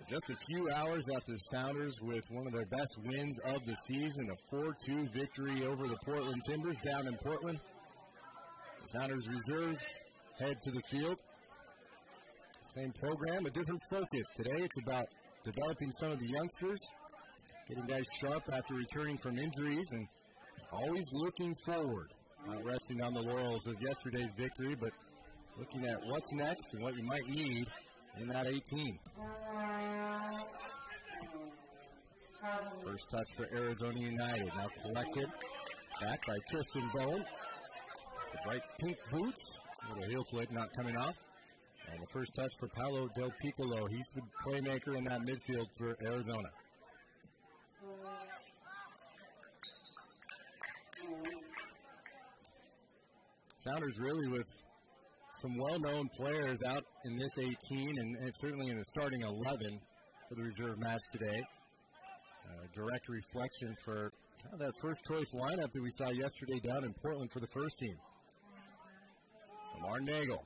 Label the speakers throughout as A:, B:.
A: Just a few hours after the Sounders with one of their best wins of the season, a 4-2 victory over the Portland Timbers down in Portland. The Sounders reserves head to the field. Same program, a different focus. Today it's about developing some of the youngsters, getting guys sharp after returning from injuries, and always looking forward. Not resting on the laurels of yesterday's victory, but looking at what's next and what you might need in that 18. First touch for Arizona United. Now collected back by Tristan Bowen. The bright pink boots. A little heel flick not coming off. And the first touch for Paolo Del Piccolo. He's the playmaker in that midfield for Arizona. Sounders really with some well-known players out in this 18 and certainly in the starting 11 for the reserve match today. Direct reflection for kind of that first-choice lineup that we saw yesterday down in Portland for the first team. Lamar Nagel.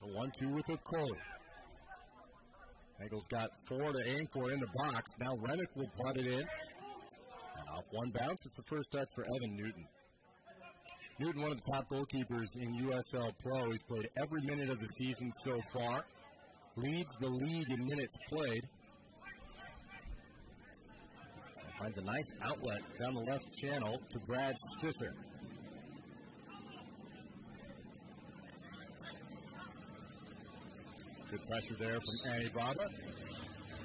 A: The 1-2 with Okoli. Nagel's got 4 to aim for in the box. Now Rennick will plot it in. Off one bounce, it's the first touch for Evan Newton. Newton, one of the top goalkeepers in USL Pro. He's played every minute of the season so far. Leads the league in minutes played. Finds a nice outlet down the left channel to Brad Stisser. Good pressure there from Annie Baba.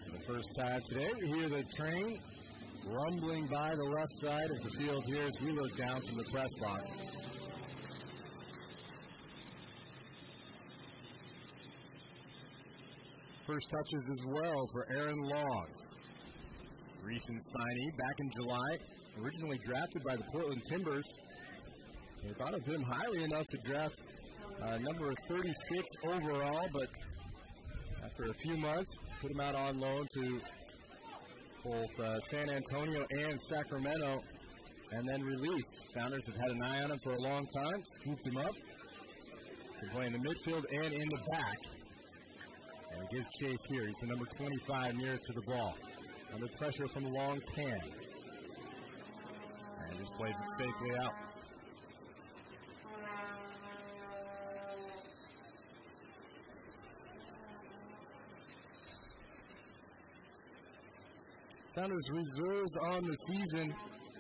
A: For the first time today, we hear the train rumbling by the left side of the field here as we look down from the press box. First touches as well for Aaron Long. Recent signee back in July, originally drafted by the Portland Timbers. They thought of him highly enough to draft number 36 overall, but after a few months, put him out on loan to both San Antonio and Sacramento, and then released. Sounders have had an eye on him for a long time, scooped him up. Can play in the midfield and in the back. And he gives chase here. He's the number 25 nearest to the ball. Under pressure from Long Tan. And just plays it safely out. Sounders reserves on the season.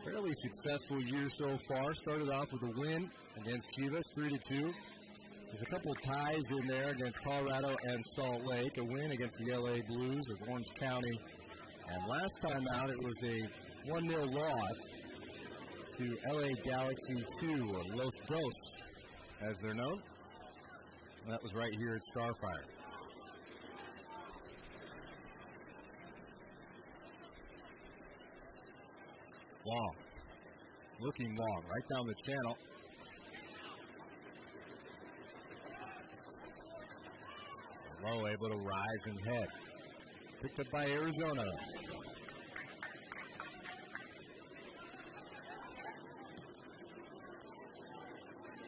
A: Fairly successful year so far. Started off with a win against Chivas, 3-2. There's a couple ties in there against Colorado and Salt Lake. A win against the LA Blues of Orange County. And last time out, it was a 1-0 loss to LA Galaxy 2, or Los Dos, as they're known. And that was right here at Starfire. Long. Looking long, right down the channel. Low able to rise and head. Picked up by Arizona.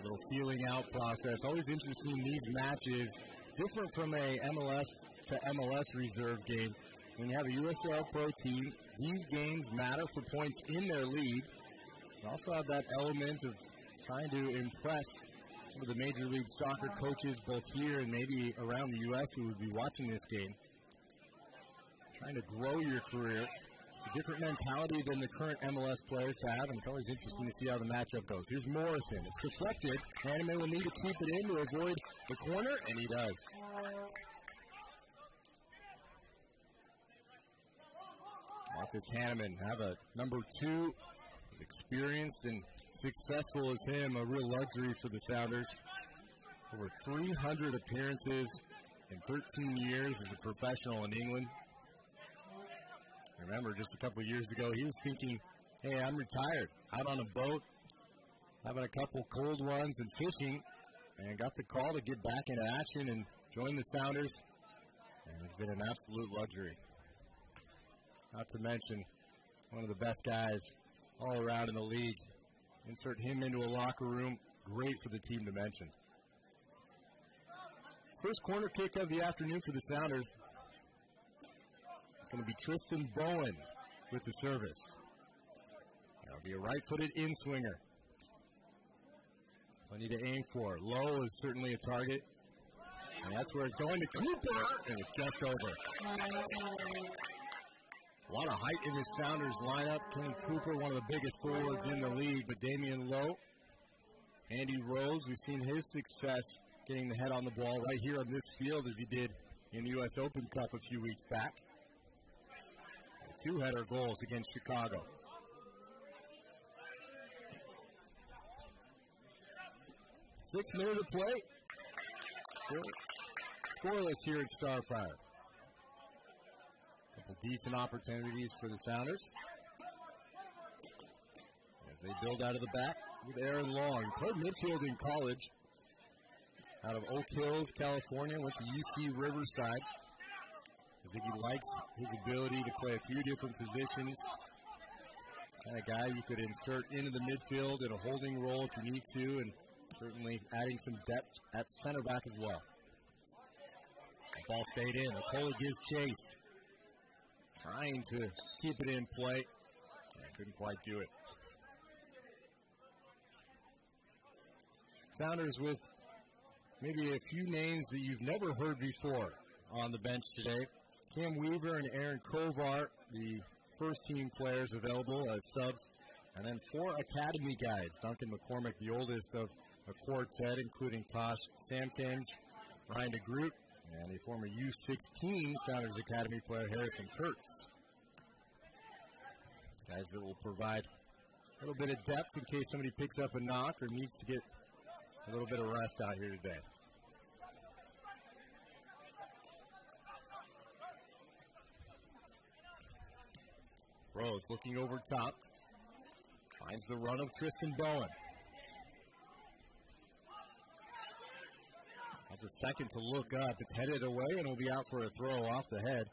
A: Little feeling out process. Always interesting these matches. Different from a MLS to MLS reserve game. When you have a USL Pro team, these games matter for points in their league. You also have that element of trying to impress some of the Major League Soccer coaches both here and maybe around the U.S. who would be watching this game. Trying to grow your career. It's a different mentality than the current MLS players have, and it's always interesting to see how the matchup goes. Here's Morrison. It's deflected. Hanneman will need to keep it in to avoid the corner, and he does. Marcus Hanneman, have a number 2, as experienced and successful as him, a real luxury for the Sounders. Over 300 appearances in 13 years as a professional in England. Remember, just a couple of years ago, he was thinking, hey, I'm retired, out on a boat, having a couple cold runs and fishing, and got the call to get back into action and join the Sounders, and it's been an absolute luxury. Not to mention, one of the best guys all around in the league. Insert him into a locker room, great for the team to mention. First corner kick of the afternoon for the Sounders. going to be Tristan Bowen with the service. That'll be a right-footed in-swinger. Plenty to aim for. Low is certainly a target. And that's where it's going to Cooper, and it's just over. A lot of height in this Sounders lineup. Kenny Cooper, one of the biggest forwards in the league, but Damian Lowe, Andy Rose, we've seen his success getting the head on the ball right here on this field as he did in the U.S. Open Cup a few weeks back. 2-header goals against Chicago. 6 minutes to play. Still scoreless here at Starfire. Couple decent opportunities for the Sounders as they build out of the back with Aaron Long. He played midfield in college out of Oak Hills, California. Went to UC Riverside. I think he likes his ability to play a few different positions. Kind of guy you could insert into the midfield in a holding role if you need to, and certainly adding some depth at center back as well. The ball stayed in. Okoli gives chase. Trying to keep it in play. Couldn't quite do it. Sounders with maybe a few names that you've never heard before on the bench today. Cam Weaver and Aaron Kovar, the first-team players available as subs. And then 4 academy guys. Duncan McCormick, the oldest of a quartet, including Tosh Samkins, Ryan DeGroot, and a former U16 Sounders Academy player, Harrison Kurtz. Guys that will provide a little bit of depth in case somebody picks up a knock or needs to get a little bit of rest out here today. Rose looking over top. Finds the run of Tristan Bowen. Has a second to look up. It's headed away and will be out for a throw off the head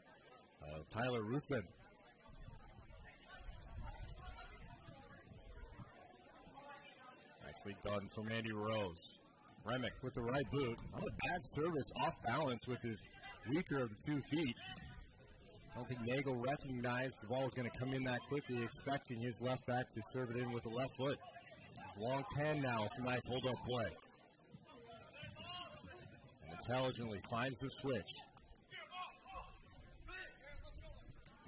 A: of Tyler Ruthven. Nicely done from Andy Rose. Remick with the right boot. Not a bad service, off balance with his weaker of the 2 feet. I don't think Nagel recognized the ball was going to come in that quickly, expecting his left back to serve it in with the left foot. It's long 10 now, some nice hold-up play. And intelligently finds the switch.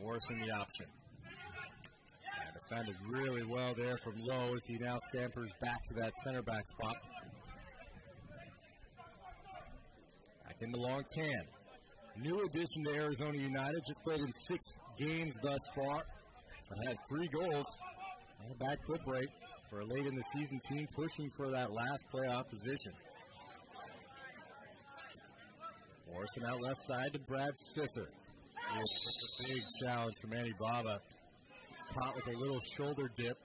A: Morrison the option. And defended really well there from Lowe as he now scampers back to that center back spot. Back in the long 10. New addition to Arizona United, just played in 6 games thus far, but has 3 goals and a back foot break for a late in the season team pushing for that last playoff position. Morrison out left side to Brad Stisser. It's a big challenge from Manny Baba. He's caught with a little shoulder dip.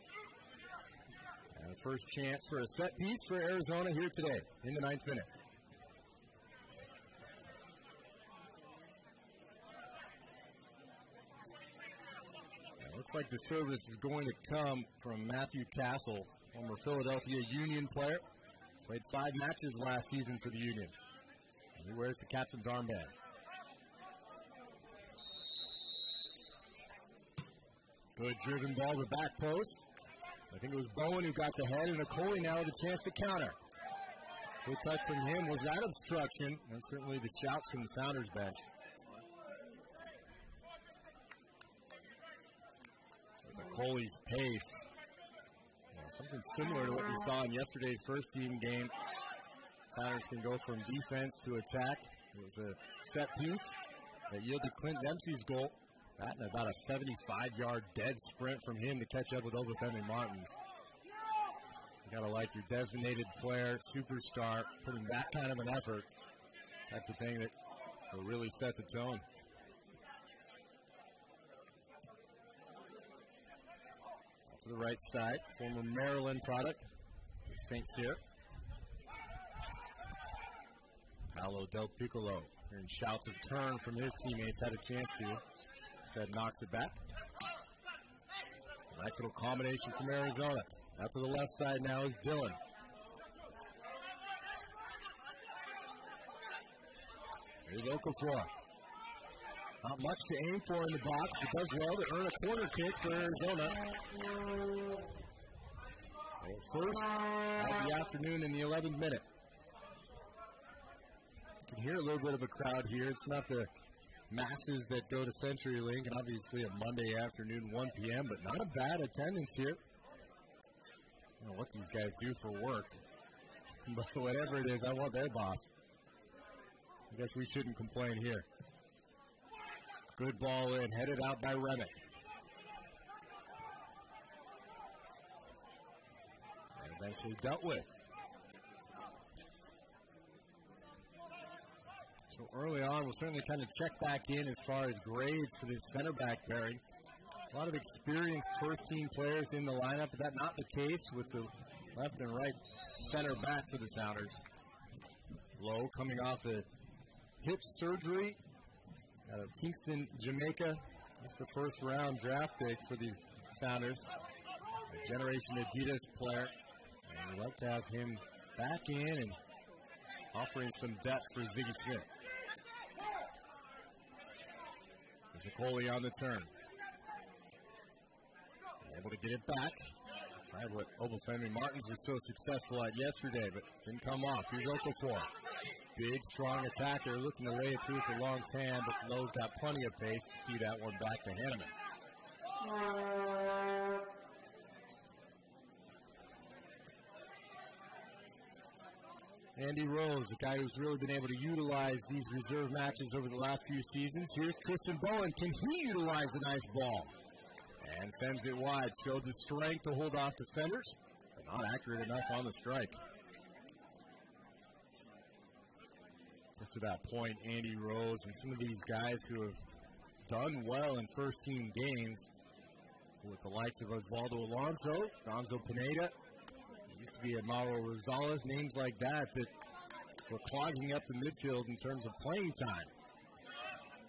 A: And the first chance for a set piece for Arizona here today in the 9th minute. Looks like the service is going to come from Matthew Castle, former Philadelphia Union player. Played 5 matches last season for the Union. And he wears the captain's armband. Good driven ball to the back post. I think it was Bowen who got the head, and Okoli now with a chance to counter. Good touch from him. Was that obstruction? And certainly the shouts from the Sounders bench. Okoli's pace. Something similar to what we saw in yesterday's first-team game. Sounders can go from defense to attack. It was a set piece that yielded Clint Dempsey's goal. That and about a 75-yard dead sprint from him to catch up with Obafemi Martins. You gotta like your designated player, superstar, putting that kind of an effort. Type of thing that will really set the tone. To the right side, former Maryland product, St. Cyr. Paolo Del Piccolo, hearing shouts of turn from his teammates, had a chance to. Said knocks it back. Nice little combination from Arizona. Out to the left side now is Dillon. Here's Okafor. Not much to aim for in the box. It does well to earn a corner kick for Arizona. First of the afternoon in the 11th minute. You can hear a little bit of a crowd here. It's not the masses that go to CenturyLink, and obviously a Monday afternoon, 1 p.m., but not a bad attendance here. I don't know what these guys do for work, but whatever it is, I want their boss. I guess we shouldn't complain here. Good ball in, headed out by Remick. And eventually dealt with. So early on, we'll certainly kind of check back in as far as grades for this center back pairing. A lot of experienced first-team players in the lineup, but that's not the case with the left and right center back for the Sounders. Lowe coming off a hip surgery out of Kingston, Jamaica. That's the first-round draft pick for the Sounders. A Generation Adidas player. And we'd like to have him back in and offering some depth for Ziggy Smith. Zaccoli on the turn. Able to get it back. Tried what Obafemi Martins was so successful at yesterday, but didn't come off. Here's Okafor. Big, strong attacker looking to lay it through for long tan, but Lowe's got plenty of pace to see that one back to Hanneman. Andy Rose, a guy who's really been able to utilize these reserve matches over the last few seasons. Here's Tristan Bowen. Can he utilize a nice ball? And sends it wide. Showed the strength to hold off defenders, but not accurate enough on the strike. Just to that point, Andy Rose and some of these guys who have done well in first-team games with the likes of Osvaldo Alonso, Gonzo Pineda, used to be a Mauro Rosales, names like that were clogging up the midfield in terms of playing time.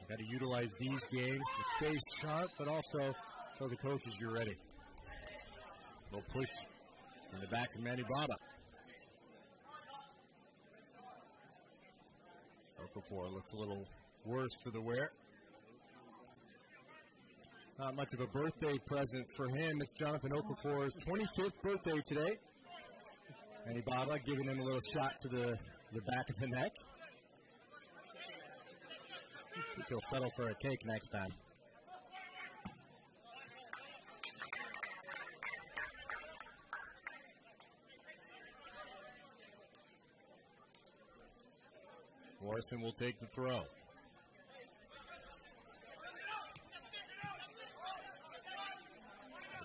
A: You've got to utilize these games to stay sharp, but also show the coaches you're ready. Little push in the back of Manny Baba. Okafor looks a little worse for the wear. Not much of a birthday present for him. It's Jonathan Okafor's 25th birthday today. Manny Baba giving him a little shot to the back of the neck. I think he'll settle for a cake next time. Morrison will take the throw.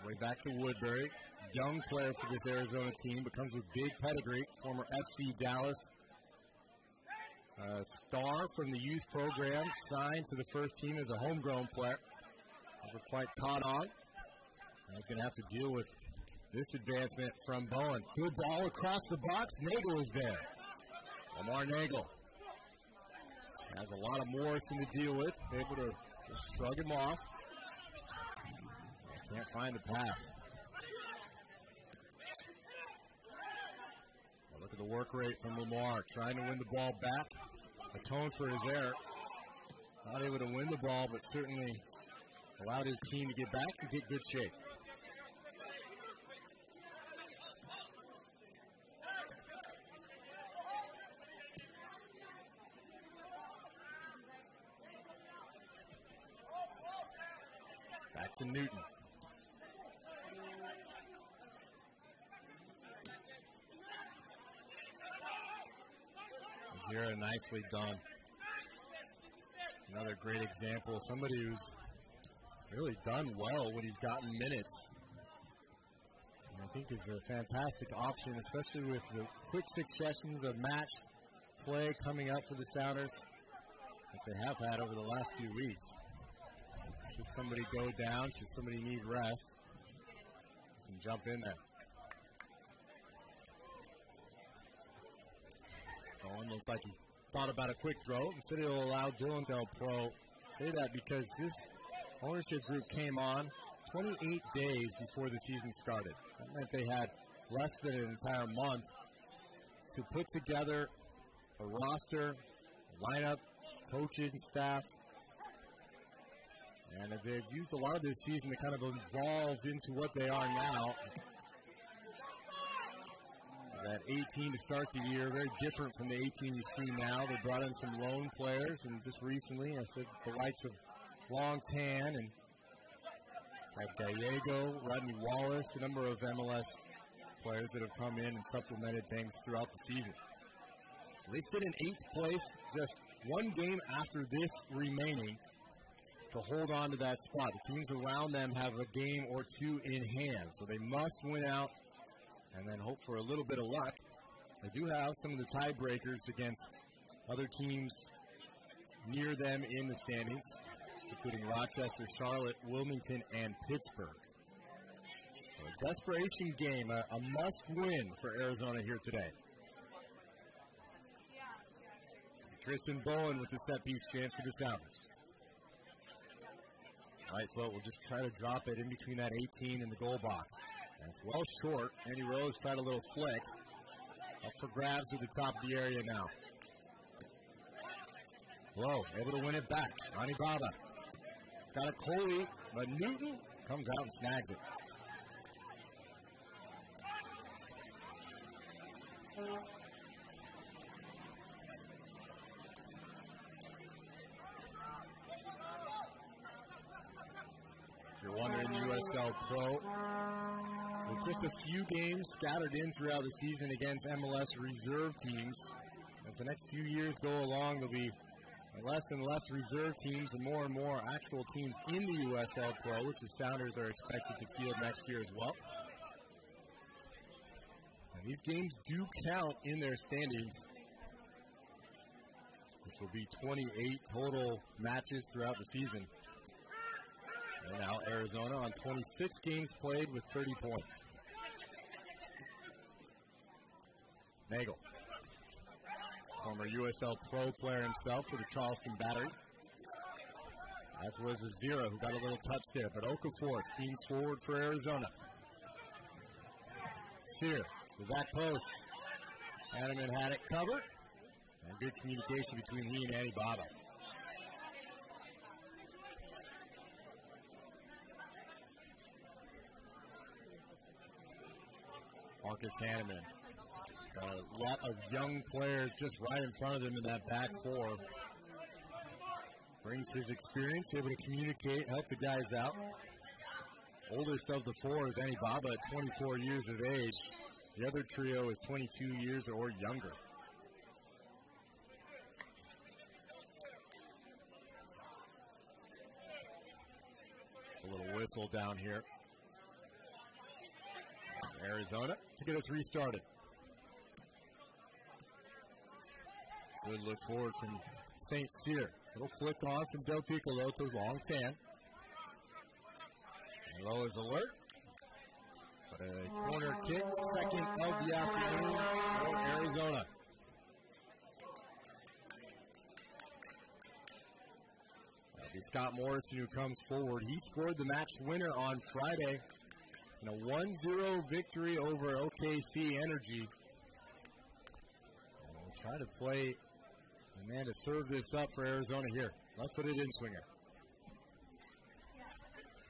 A: Way back to Woodbury. Young player for this Arizona team, but comes with big pedigree. Former FC Dallas star from the youth program, signed to the first team as a homegrown player. Never quite caught on. Now he's going to have to deal with this advancement from Bowen. Good ball across the box. Nagel is there. Lamar Nagel has a lot of Morrison to deal with. Able to just shrug him off. Can't find the pass. Well, look at the work rate from Lamar. Trying to win the ball back. Atone for his error. Not able to win the ball, but certainly allowed his team to get back and get good shape. Back to Newton. Zira nicely done. Another great example of somebody who's really done well when he's gotten minutes. And I think is a fantastic option, especially with the quick successions of match play coming up for the Sounders that they have had over the last few weeks. Should somebody go down, should somebody need rest, you can jump in there. Bowen looked like he thought about a quick throw. Instead, he'll allow Dylan Del Pro. Say that because this ownership group came on 28 days before the season started. That meant they had less than an entire month to put together a roster, lineup, coaching staff. And they've used a lot of this season to kind of evolve into what they are now. That 18 to start the year, very different from the 18 you see now. They brought in some lone players, and just recently, I said the likes of Long Tan and Gallego, Rodney Wallace, a number of MLS players that have come in and supplemented things throughout the season. So they sit in 8th place, just one game after this remaining to hold on to that spot. The teams around them have a game or two in hand, so they must win out and then hope for a little bit of luck. They do have some of the tiebreakers against other teams near them in the standings, including Rochester, Charlotte, Wilmington, and Pittsburgh. So a desperation game, a must-win for Arizona here today. Tristan Bowen with the set-piece chance for the Sounders. Right foot will just try to drop it in between that 18 and the goal box. That's well short. Andy Rose tried a little flick. Up for grabs at the top of the area now. Low, able to win it back. Ronnie Baba. It's got a Coley, but Newton comes out and snags it. If you're wondering, the USL Pro, with just a few games scattered in throughout the season against MLS reserve teams, as the next few years go along, there'll be less and less reserve teams and more actual teams in the USL Pro, which the Sounders are expected to field next year as well. And these games do count in their standings, which will be 28 total matches throughout the season. And now Arizona on 26 games played with 30 points. Nagel, former USL Pro player himself for the Charleston Battery. As was Azira, who got a little touch there. But Okafor steams forward for Arizona. Sear, the back post. Hanneman had it covered. And good communication between he and Andy Baba. Marcus Hanneman. A lot of young players just right in front of him in that back four. Brings his experience, able to communicate, help the guys out. Oldest of the four is Andy Baba at 24 years of age. The other trio is 22 years or younger. A little whistle down here. Arizona to get us restarted. Good look forward from St. Cyr. Little flick on from Del Piccolo to Long Tan. Low is alert. But a corner kick, second of the afternoon for Arizona. That'll be Scott Morrison who comes forward. He scored the match winner on Friday in a 1-0 victory over OKC Energy. And we'll try to play the man to serve this up for Arizona here. Let's put it in swinger.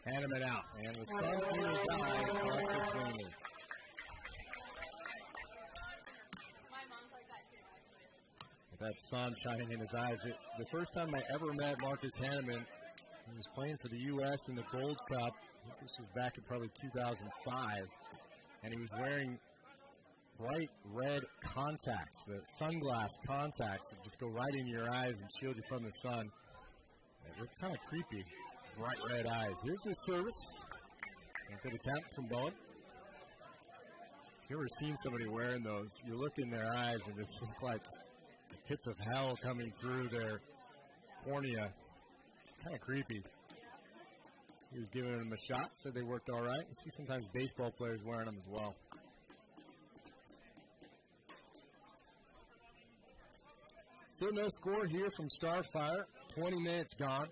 A: Hanneman out. And the sun in his eyes. With that sun shining in his eyes. The first time I ever met Marcus Hanneman, he was playing for the U.S. in the Gold Cup. I think this was back in probably 2005. And he was wearing bright red contacts, the sunglass contacts that just go right in your eyes and shield you from the sun. They look kind of creepy, bright red eyes. Here's his service. And good attempt from Bowen. If you've ever seen somebody wearing those, you look in their eyes and it looks like the pits of hell coming through their cornea. Kind of creepy. He was giving them a shot, said they worked all right. You see sometimes baseball players wearing them as well. Still no score here from Starfire. 20 minutes gone.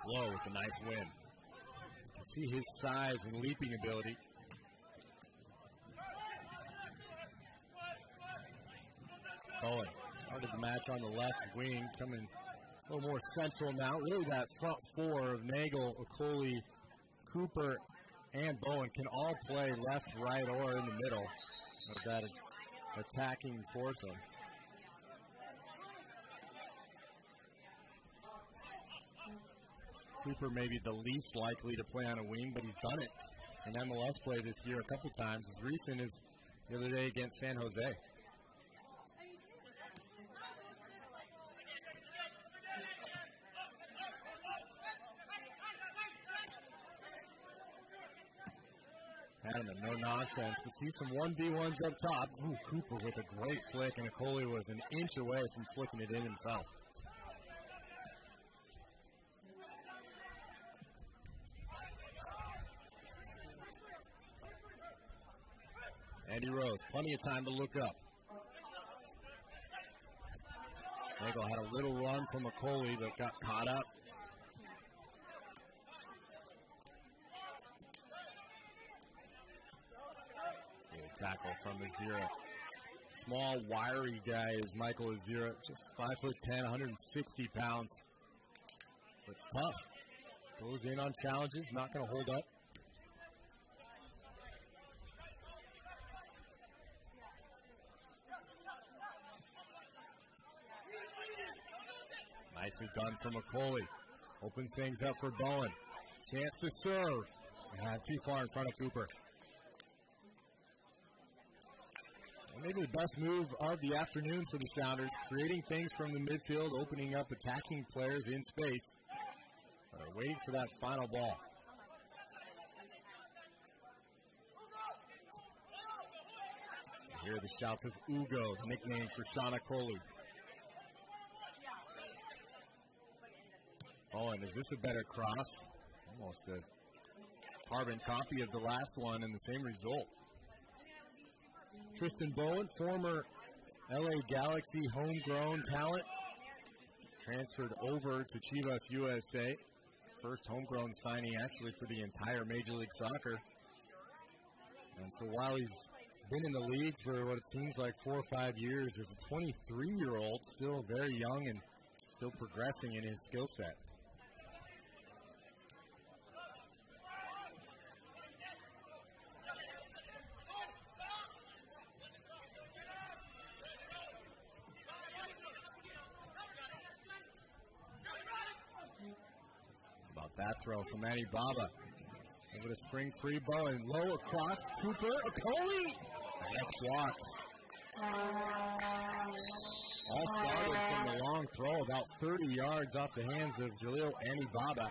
A: Low with a nice win. You can see his size and leaping ability. match on the left wing, coming a little more central now. Really that front four of Nagel, Okoli, Cooper, and Bowen can all play left, right, or in the middle of that attacking foursome. Cooper may be the least likely to play on a wing, but he's done it in MLS play this year a couple times. As recent as the other day against San Jose. Hanneman, no nonsense, but see some 1v1s up top. Ooh, Cooper with a great flick, and Okoli was an inch away from flicking it in himself. Andy Rose, plenty of time to look up. Nagel had a little run from Okoli, but got caught up. Tackle from Azira. Small, wiry guy is Michael Azira, just 5'10", 160 pounds. It's tough. Goes in on challenges, not going to hold up. Nicely done from Okoli. Opens things up for Bowen. Chance to serve. Too far in front of Cooper. Maybe the best move of the afternoon for the Sounders, creating things from the midfield, opening up attacking players in space. Waiting for that final ball. Here are the shouts of Ugo, nickname for Sean Okoli. Oh, and is this a better cross? Almost a carbon copy of the last one and the same result. Tristan Bowen, former LA Galaxy homegrown talent, transferred over to Chivas USA. First homegrown signing actually for the entire Major League Soccer. And so while he's been in the league for what it seems like 4 or 5 years, as a 23-year-old, still very young and still progressing in his skill set. That throw from Manny Baba. Over to spring free Bowen. Low across Cooper. Okoli! That's blocked. All started from the long throw, about 30 yards off the hands of Jalil Manny Baba.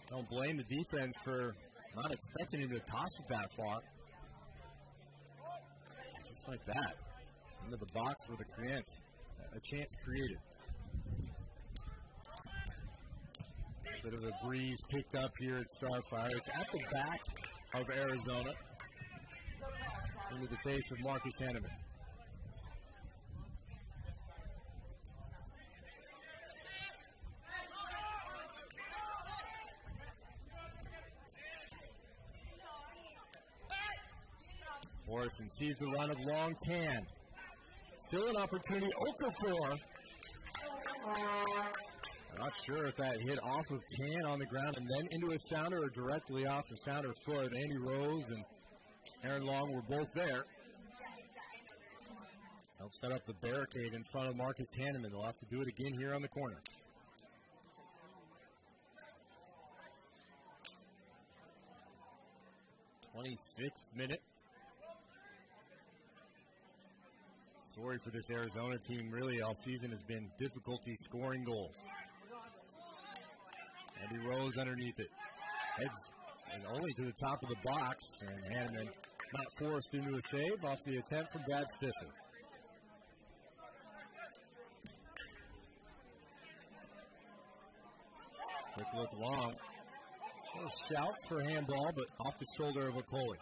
A: Don't blame the defense for not expecting him to toss it that far. Just like that. Into the box with a chance created. Bit of a breeze picked up here at Starfire. It's at the back of Arizona. Into the face of Marcus Hanneman. Morrison sees the run of Long Tan. Still an opportunity. Okafor. Not sure if that hit off of Tan on the ground and then into a Sounder or directly off the Sounder foot. Andy Rose and Aaron Long were both there. Helped set up the barricade in front of Marcus Hanneman. They'll have to do it again here on the corner. (26th minute). Story for this Arizona team really all season has been difficulty scoring goals. Andy Rose underneath it. Heads and only to the top of the box, and Hanneman not forced into a save off the attempt from Brad Stisson. Quick look long. A little shout for handball, but off the shoulder of Okoli.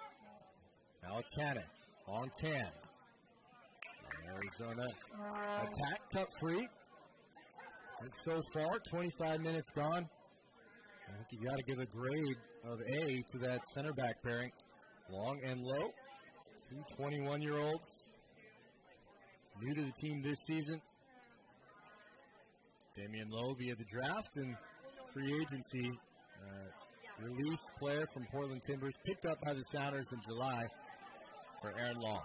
A: Now Cannon. Long Tan. Arizona attack cut free. And so far, 25 minutes gone. I think you got to give a grade of A to that center back pairing. Long and low. Two 21-year-olds. new to the team this season. Damian Lowe via the draft and free agency. Released player from Portland Timbers, picked up by the Sounders in July for Aaron Long.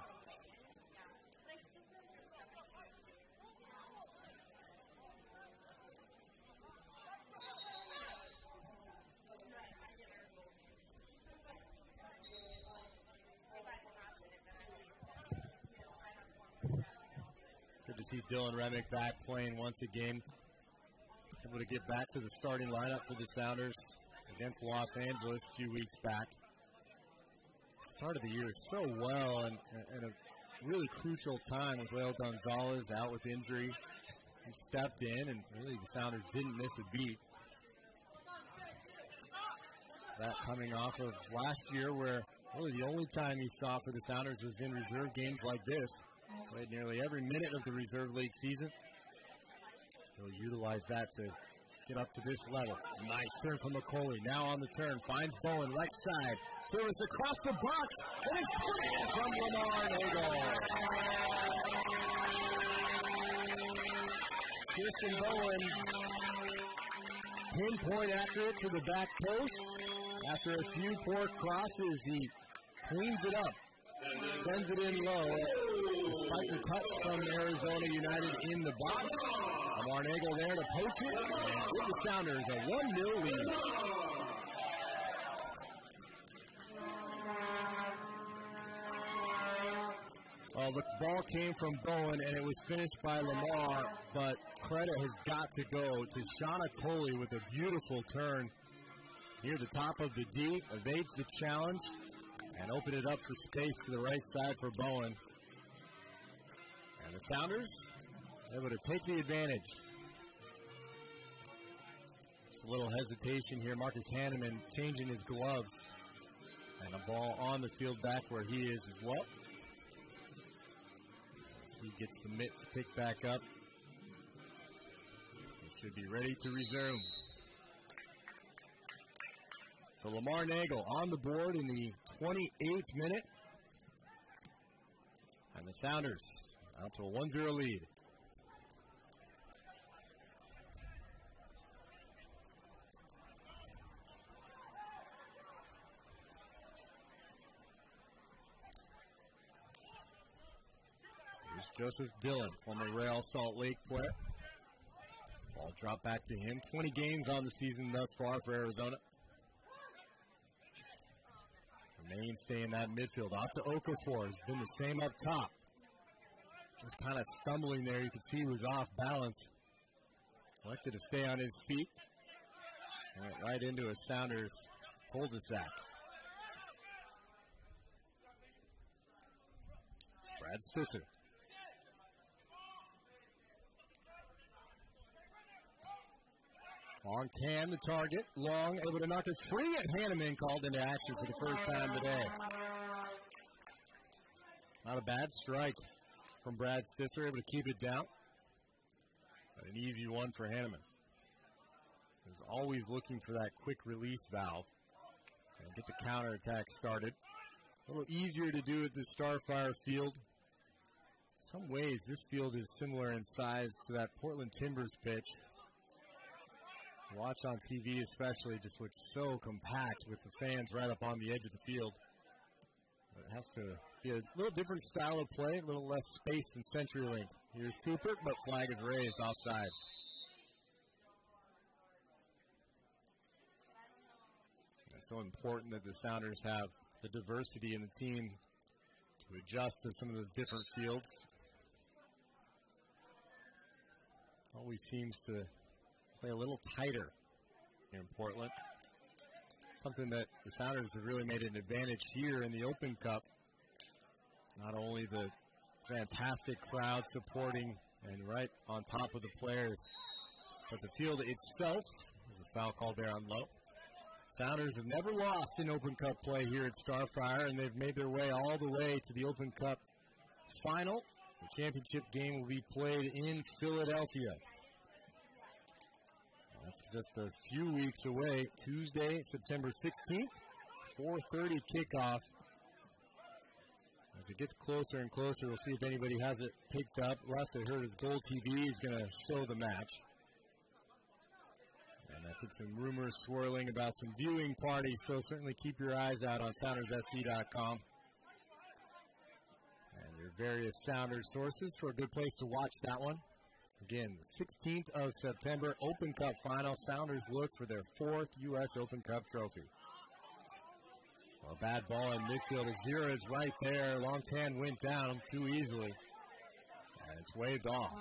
A: Good to see Dylan Remick back playing once again. Able to get back to the starting lineup for the Sounders against Los Angeles a few weeks back. Started the year so well and a really crucial time with Leo Gonzalez out with injury. He stepped in and really the Sounders didn't miss a beat. That coming off of last year where really the only time he saw for the Sounders was in reserve games like this. Played nearly every minute of the reserve league season. He'll utilize that to get up to this level. Nice turn from McCauley. Now on the turn. Finds Bowen right side. Service across the box. And it's clear from Lamar Nagel. Kirsten Bowen pinpoint accurate to the back post. After a few poor crosses, he cleans it up. Sends it in low. Despite the touch from Arizona United in the box. Lamar Nagel there to poach it, and give the Sounders a 1-0 lead. Well, the ball came from Bowen, and it was finished by Lamar, but credit has got to go to Shauna Coley with a beautiful turn near the top of the D, evades the challenge, and opened it up for space to the right side for Bowen. And the Sounders able to take the advantage. Just a little hesitation here. Marcus Hanneman changing his gloves. And a ball on the field back where he is as well. He gets the mitts picked back up. He should be ready to resume. So Lamar Nagel on the board in the 28th minute. And the Sounders out to a 1-0 lead. Here's Joseph Dillon, former Real Salt Lake player. Ball dropped back to him. 20 games on the season thus far for Arizona. The mainstay in that midfield. Off to Okafor. Has been the same up top. Just kind of stumbling there. You can see he was off balance. Elected to stay on his feet. Went right into a Sounders cul-de-sac. Brad Stisser. On Cam, the target. Long, able to knock it free, and Hanneman called into action for the first time today. Not a bad strike from Brad Stisser, able to keep it down. But an easy one for Hanneman. He's always looking for that quick release valve and get the counterattack started. A little easier to do at the Starfire field. In some ways, this field is similar in size to that Portland Timbers pitch. Watch on TV especially, just looks so compact with the fans right up on the edge of the field. But it has to be a little different style of play, a little less space than CenturyLink. Here's Cooper, but flag is raised offsides. It's so important that the Sounders have the diversity in the team to adjust to some of those different fields. Always seems to play a little tighter here in Portland. Something that the Sounders have really made an advantage here in the Open Cup. Not only the fantastic crowd supporting and right on top of the players, but the field itself. There's a foul called there on Lowe. Sounders have never lost in Open Cup play here at Starfire, and they've made their way all the way to the Open Cup final. The championship game will be played in Philadelphia. That's just a few weeks away. Tuesday, September 16th, 4:30 kickoff. As it gets closer and closer, we'll see if anybody has it picked up. Last I heard is Gold TV is going to show the match. And I think some rumors swirling about some viewing parties, so certainly keep your eyes out on SoundersFC.com. And your various Sounders sources for a good place to watch that one. Again, 16th of September, Open Cup final. Sounders look for their 4th U.S. Open Cup trophy. Well, a bad ball in midfield. Azira is right there. Longtan went down too easily. And it's waved off.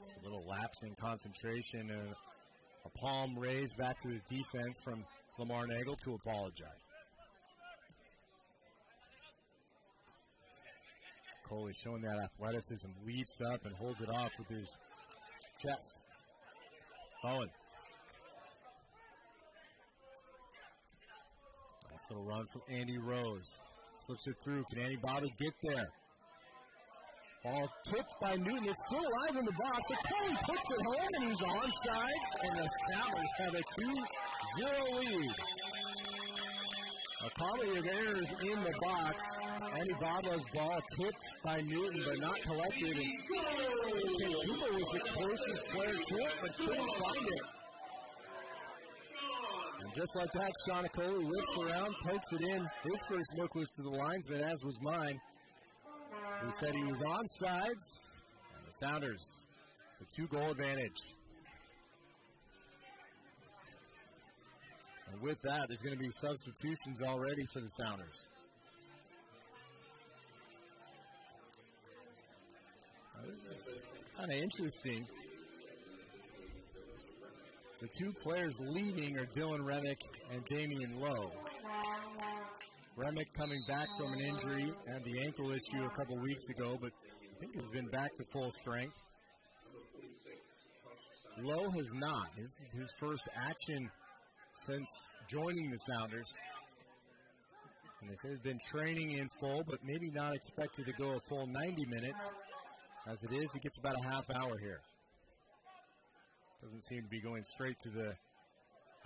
A: It's a little lapse in concentration. A palm raised back to his defense from Lamar Nagel to apologize. Coley showing that athleticism, leaps up and holds it off with his chest. Bowen. Nice little run from Andy Rose. Slips it through. Can Andy Bobby get there? Ball tipped by Newton. It's still alive in the box. So Coley puts it home and he's onside. And the Sounders have a 2-0 lead. A comedy of errors in the box. Andy Baba's ball tipped by Newton, but not collected. And Cooper was the closest player to it, but couldn't find it. And just like that, Sean Coley whips around, pokes it in. His first look was to the linesman, as was mine, who said he was onside. And the Sounders, the 2-goal advantage. And with that, there's going to be substitutions already for the Sounders. This is kind of interesting. The two players leaving are Dylan Remick and Damian Lowe. Remick coming back from an injury and the ankle issue a couple weeks ago, but I think has been back to full strength. Lowe has not. His first action since joining the Sounders. And they say he's been training in full, but maybe not expected to go a full 90 minutes. As it is, he gets about a half hour here. Doesn't seem to be going straight to the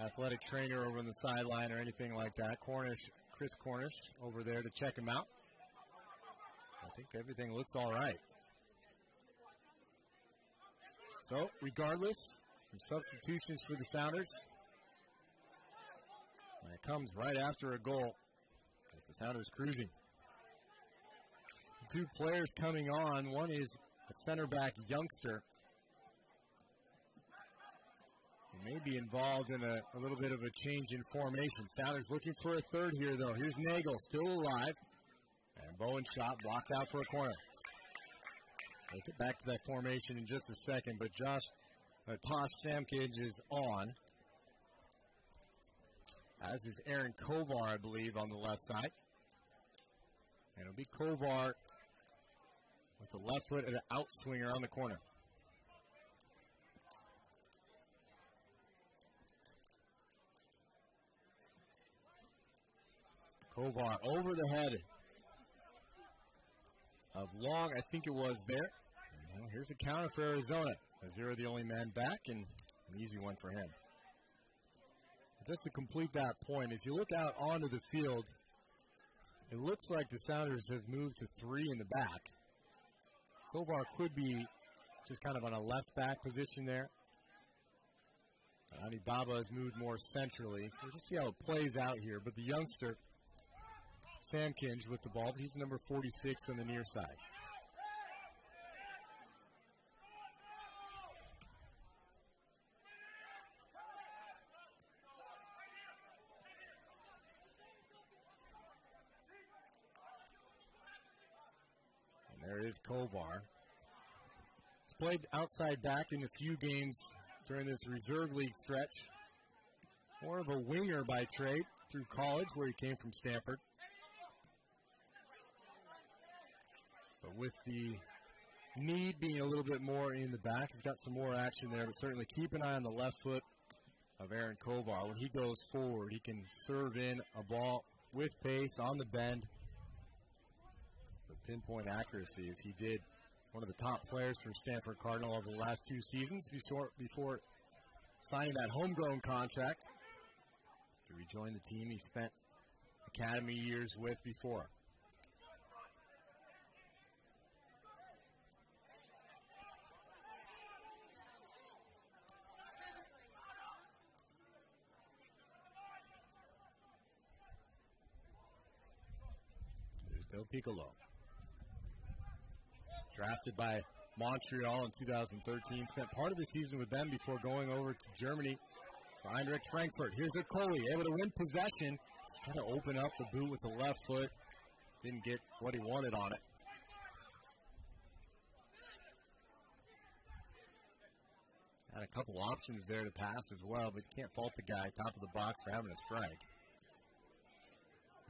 A: athletic trainer over on the sideline or anything like that. Chris Cornish over there to check him out. I think everything looks all right. So, regardless, some substitutions for the Sounders. And it comes right after a goal. The Sounders cruising. Two players coming on. One is a center back youngster. He may be involved in a little bit of a change in formation. Sounders looking for a third here, though. Here's Nagel, still alive. And Bowen shot blocked out for a corner. We'll get back to that formation in just a second, but Tosh Samkic is on. As is Aaron Kovar, I believe, on the left side. And it'll be Kovar with the left foot and an outswinger on the corner. Kovar over the head of Long, I think it was there. And here's the counter for Arizona. Azira the only man back, and an easy one for him. Just to complete that point, as you look out onto the field, it looks like the Sounders have moved to 3 in the back. Kovar could be just kind of on a left back position there. Ani Baba has moved more centrally, so we'll just see how it plays out here. But the youngster, Samkic with the ball, but he's number 46 on the near side. There is Kovar. He's played outside back in a few games during this reserve league stretch. More of a winger by trade through college, where he came from Stanford. But with the need being a little bit more in the back, he's got some more action there. But certainly keep an eye on the left foot of Aaron Kovar. When he goes forward, he can serve in a ball with pace on the bend. Pinpoint accuracy, as he did one of the top players for Stanford Cardinal over the last 2 seasons before signing that homegrown contract to rejoin the team he spent academy years with before. Phil Piccolo. Drafted by Montreal in 2013. Spent part of the season with them before going over to Germany for Eintracht Frankfurt. Here's Okoli, able to win possession. Trying to open up the boot with the left foot. Didn't get what he wanted on it. Had a couple options there to pass as well, but you can't fault the guy top of the box for having a strike.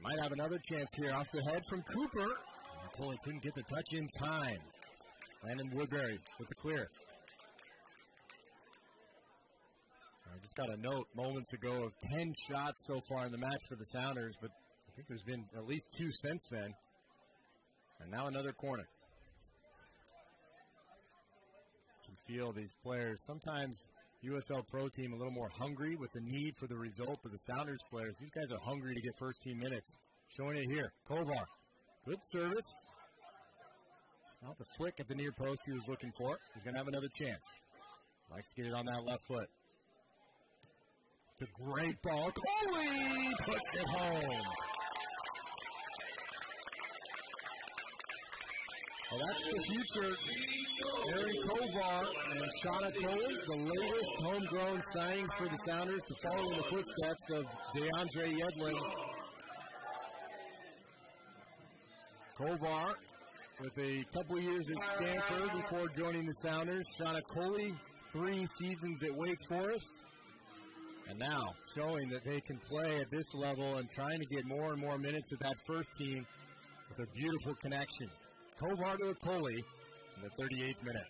A: Might have another chance here off the head from Cooper. Okoli couldn't get the touch in time. Landon Woodbury with the clear. I just got a note moments ago of 10 shots so far in the match for the Sounders, but I think there's been at least 2 since then. And now another corner. You can feel these players, sometimes USL Pro team a little more hungry with the need for the result, but the Sounders players, these guys are hungry to get first team minutes. Showing it here. Kovar. Good service. It's not the flick at the near post he was looking for. He's going to have another chance. Likes to get it on that left foot. It's a great ball. Coley puts it home. Well, that's the future. Aaron Kovar and Shauna Coley, the latest homegrown signing for the Sounders to follow in the footsteps of DeAndre Yedlin. Kovar with a couple years at Stanford before joining the Sounders. Shauna Coley, 3 seasons at Wake Forest. And now showing that they can play at this level and trying to get more and more minutes with that first team with a beautiful connection. Kovar to Okoli in the 38th minute.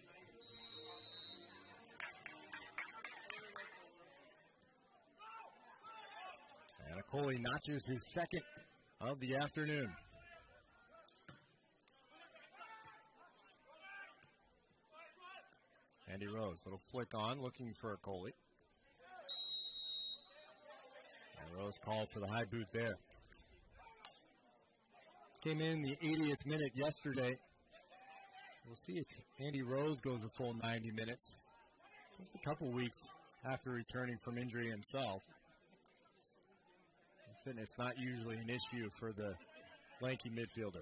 A: And Okoli notches his second of the afternoon. Andy Rose, little flick on, looking for Okoli. And Rose called for the high boot there. Came in the 80th minute yesterday. So we'll see if Andy Rose goes a full 90 minutes. Just a couple weeks after returning from injury himself. Fitness not usually an issue for the lanky midfielder.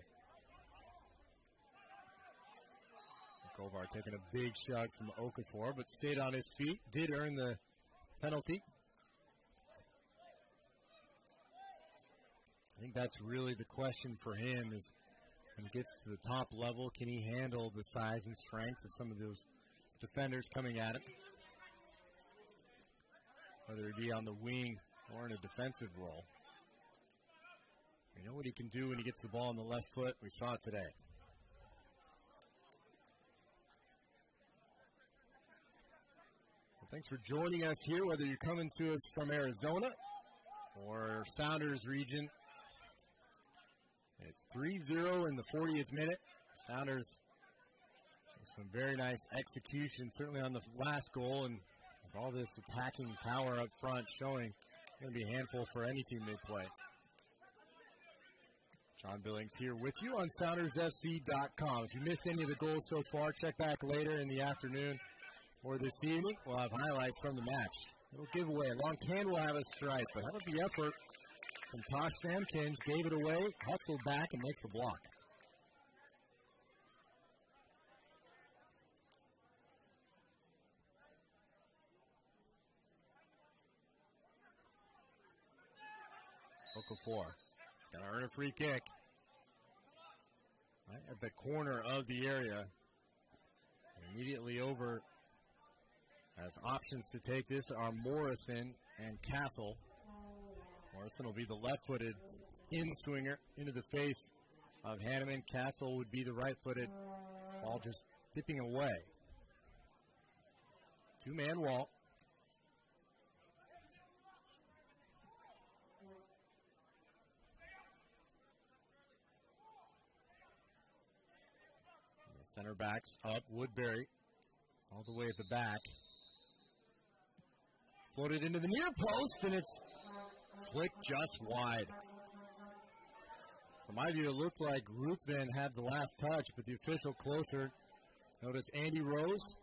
A: Kovar taking a big shot from Okafor, but stayed on his feet. Did earn the penalty. I think that's really the question for him is when he gets to the top level, can he handle the size and strength of some of those defenders coming at him? Whether it be on the wing or in a defensive role. We know what he can do when he gets the ball on the left foot. We saw it today. Well, thanks for joining us here, whether you're coming to us from Arizona or Sounders region. It's 3-0 in the 40th minute. Sounders with some very nice execution, certainly on the last goal, and with all this attacking power up front showing going to be a handful for any team they play. John Billings here with you on SoundersFC.com. If you missed any of the goals so far, check back later in the afternoon or this evening. We'll have highlights from the match. Little giveaway. Longtan will have a strike, but how about the effort from Tosh Samkins? Gave it away, hustled back, and makes the block. Okafor. He's going to earn a free kick. Right at the corner of the area. Immediately over as options to take this are Morrison and Castle. Morrison will be the left-footed in-swinger into the face of Hanneman. Castle would be the right-footed. Ball just dipping away. Two-man wall. Center backs up, Woodbury all the way at the back. Floated into the near post, and it's flicked just wide. From my view, it looked like Ruthven had the last touch, but the official closer noticed Andy Rose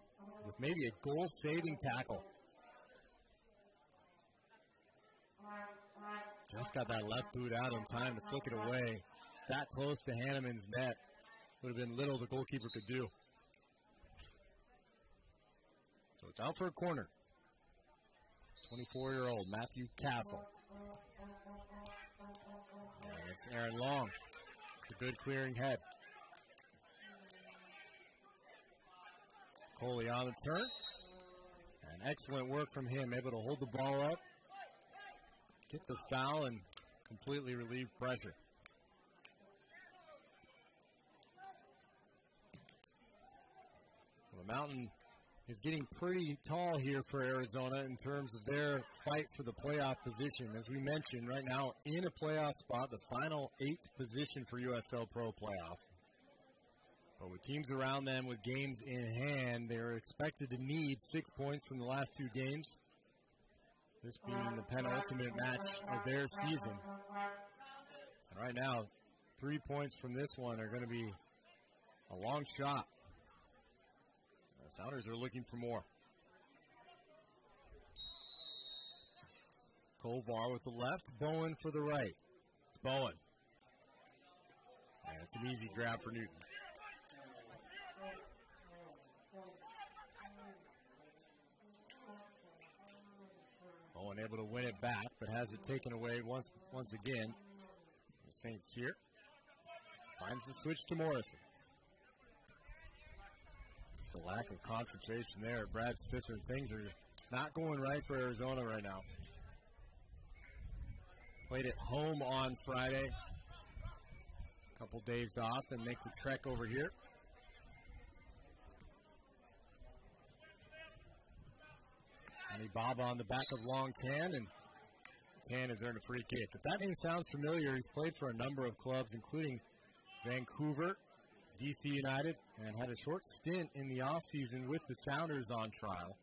A: with maybe a goal-saving tackle. Just got that left boot out in time to flick it away. that close to Hanneman's net. Would have been little the goalkeeper could do. So it's out for a corner. 24-year-old Matthew Castle. And it's Aaron Long. It's a good clearing head. Coley on the turn. And excellent work from him, able to hold the ball up, get the foul, and completely relieve pressure. Well, the mountain is getting pretty tall here for Arizona in terms of their fight for the playoff position. As we mentioned, right now in a playoff spot, the final 8th position for USL Pro playoffs. But with teams around them with games in hand, they're expected to need 6 points from the last 2 games. This being the penultimate match of their season. And right now, 3 points from this one are going to be a long shot. The Sounders are looking for more. Kovar with the left, Bowen for the right. It's Bowen. And it's an easy grab for Newton. Bowen able to win it back, but has it taken away once again. St. Cyr finds the switch to Morrison. The lack of concentration there at Brad Sisson. Things are not going right for Arizona right now. Played at home on Friday. A couple days off and make the trek over here. Baba on the back of Long Tan, and Tan has earned a free kick. If that name sounds familiar, he's played for a number of clubs, including Vancouver, DC United, and had a short stint in the offseason with the Sounders on trial.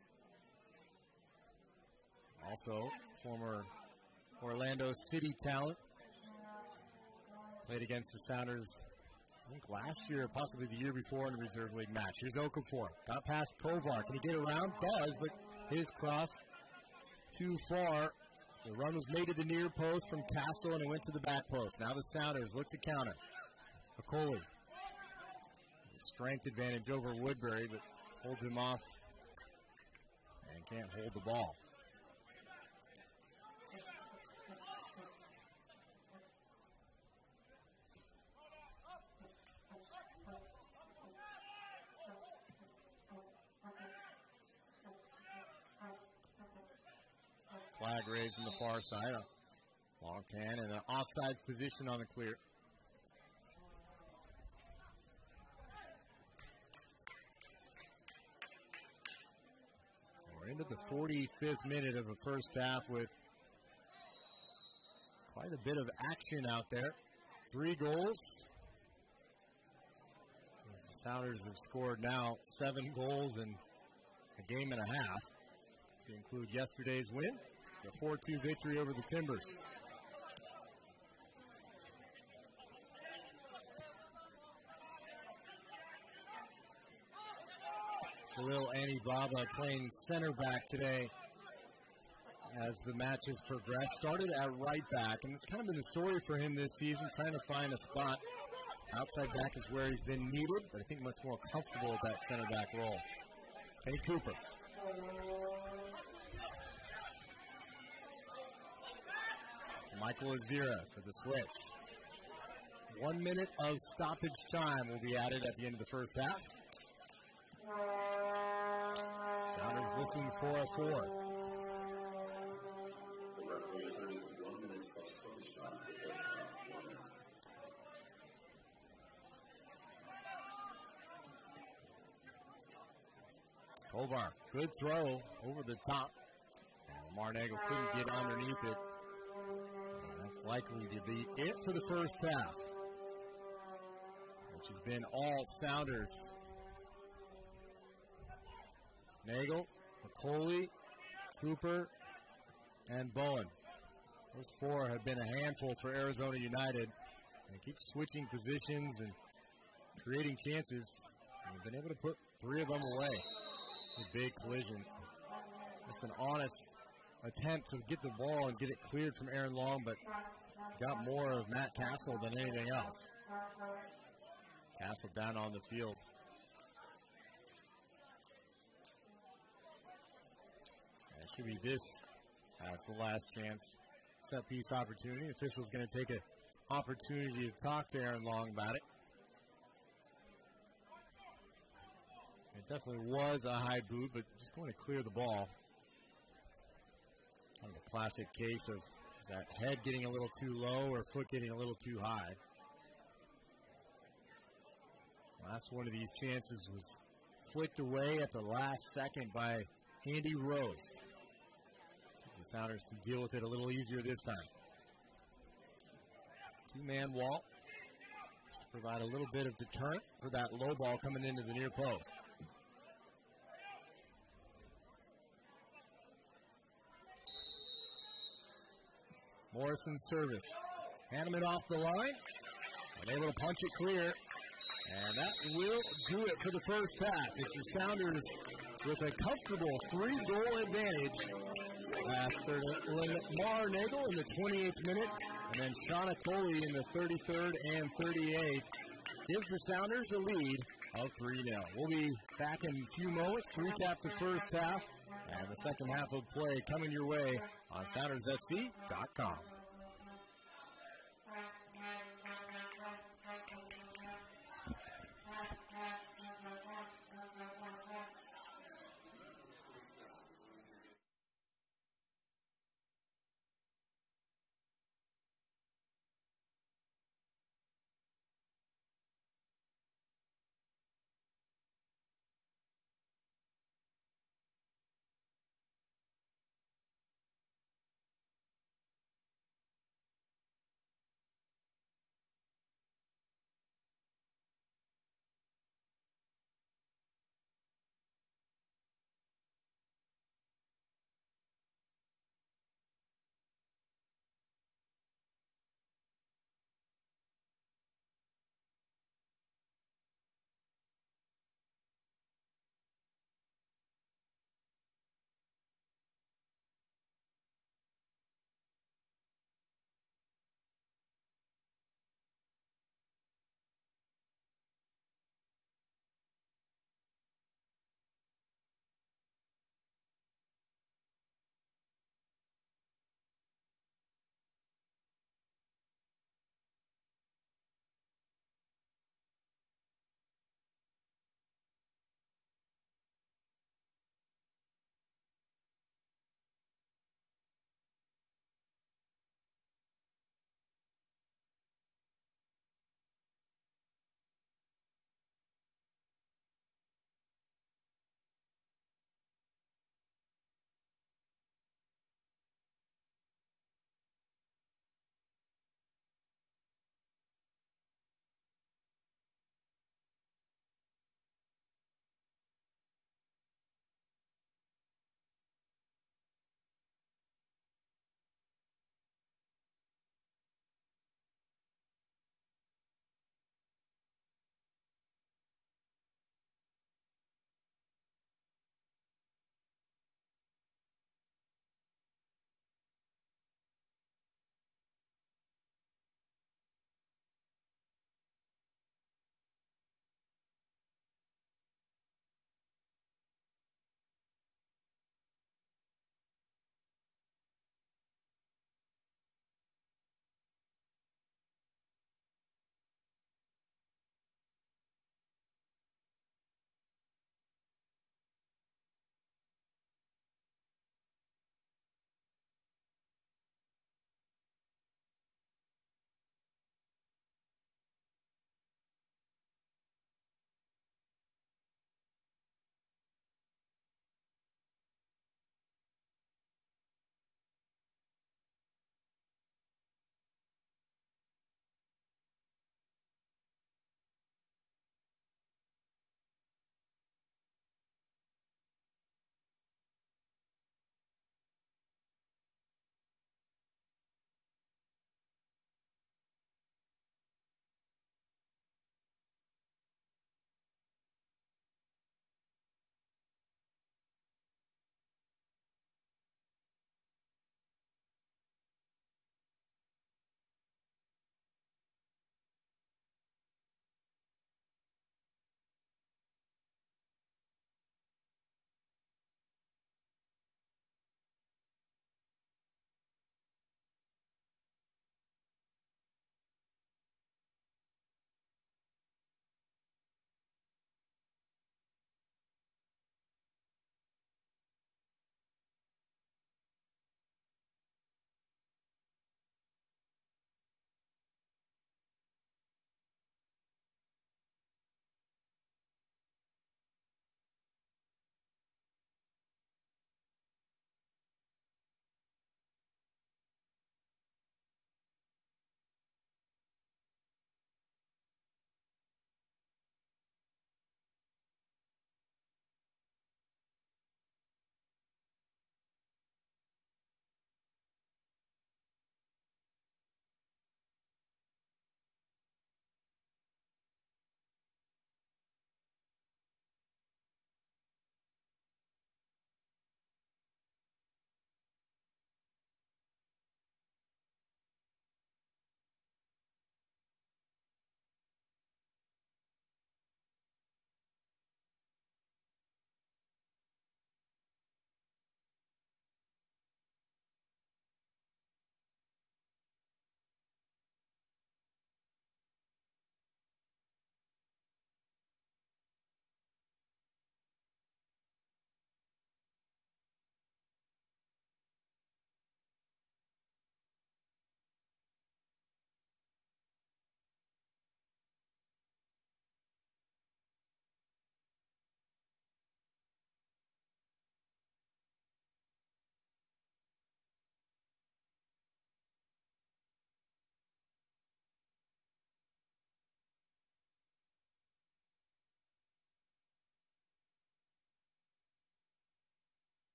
A: Also, former Orlando City talent. Played against the Sounders, I think last year, possibly the year before in a reserve league match. Here's Okafor. Got past Kovar. Can he get around? Does, but his cross too far. The run was made to the near post from Castle, and it went to the back post. Now the Sounders look to counter. McCauley. Strength advantage over Woodbury, but holds him off and can't hold the ball. Flag raised on the far side. Long Tan in an offside position on the clear. We're into the 45th minute of the first half with quite a bit of action out there. 3 goals. The Sounders have scored now 7 goals in a game and a half, to include yesterday's win. A 4-2 victory over the Timbers. Khalil Anibaba playing center back today as the match has progressed. Started at right back, and it's kind of been the story for him this season, trying to find a spot. Outside back is where he's been needed, but I think much more comfortable with that center back role. Kenny Cooper. Michael Azira for the switch. 1 minute of stoppage time will be added at the end of the first half. Sounders looking for a 4. Kovar, good throw over the top. And Lamar Nagel couldn't get underneath it. That's likely to be it for the first half, which has been all Sounders. Nagel, McCauley, Cooper, and Bowen. Those 4 have been a handful for Arizona United. They keep switching positions and creating chances. And they've been able to put 3 of them away. A big collision. It's an honest attempt to get the ball and get it cleared from Aaron Long, but got more of Matt Castle than anything else. Castle down on the field. That should be this as the last chance. Set piece opportunity. Official's going to take an opportunity to talk to Aaron Long about it. It definitely was a high boot, but just going to clear the ball. Kind of a classic case of that head getting a little too low or foot getting a little too high. Last one of these chances was flicked away at the last second by Andy Rose. The Sounders can deal with it a little easier this time. Two-man wall to provide a little bit of deterrent for that low ball coming into the near post. Morrison's service. Hanneman off the line. And able to punch it clear. And that will do it for the first half. It's the Sounders with a comfortable 3-goal advantage. After Lamar Nagel in the 28th minute, and then Shauna Coley in the 33rd and 38th gives the Sounders a lead of 3-0. We'll be back in a few moments to recap the first half and the second half of play coming your way on SoundersFC.com.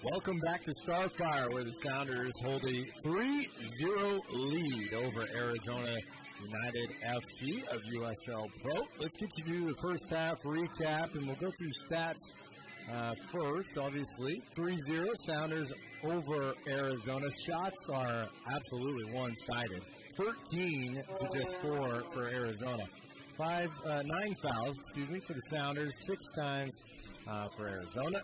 A: Welcome back to Starfire, where the Sounders hold a 3-0 lead over Arizona United FC of USL Pro. Let's get you to the first half recap, and we'll go through stats first. Obviously, 3-0 Sounders over Arizona. Shots are absolutely one-sided. 13 to just 4 for Arizona. 9 fouls, for the Sounders, 6 times for Arizona.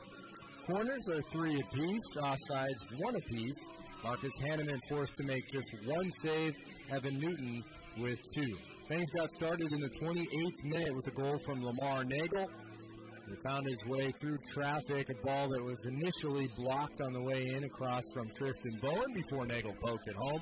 A: Corners are 3 apiece, offsides 1 apiece. Marcus Hanneman forced to make just 1 save. Evan Newton with 2. Things got started in the 28th minute with a goal from Lamar Nagel. He found his way through traffic, a ball that was initially blocked on the way in across from Tristan Bowen before Nagel poked it home.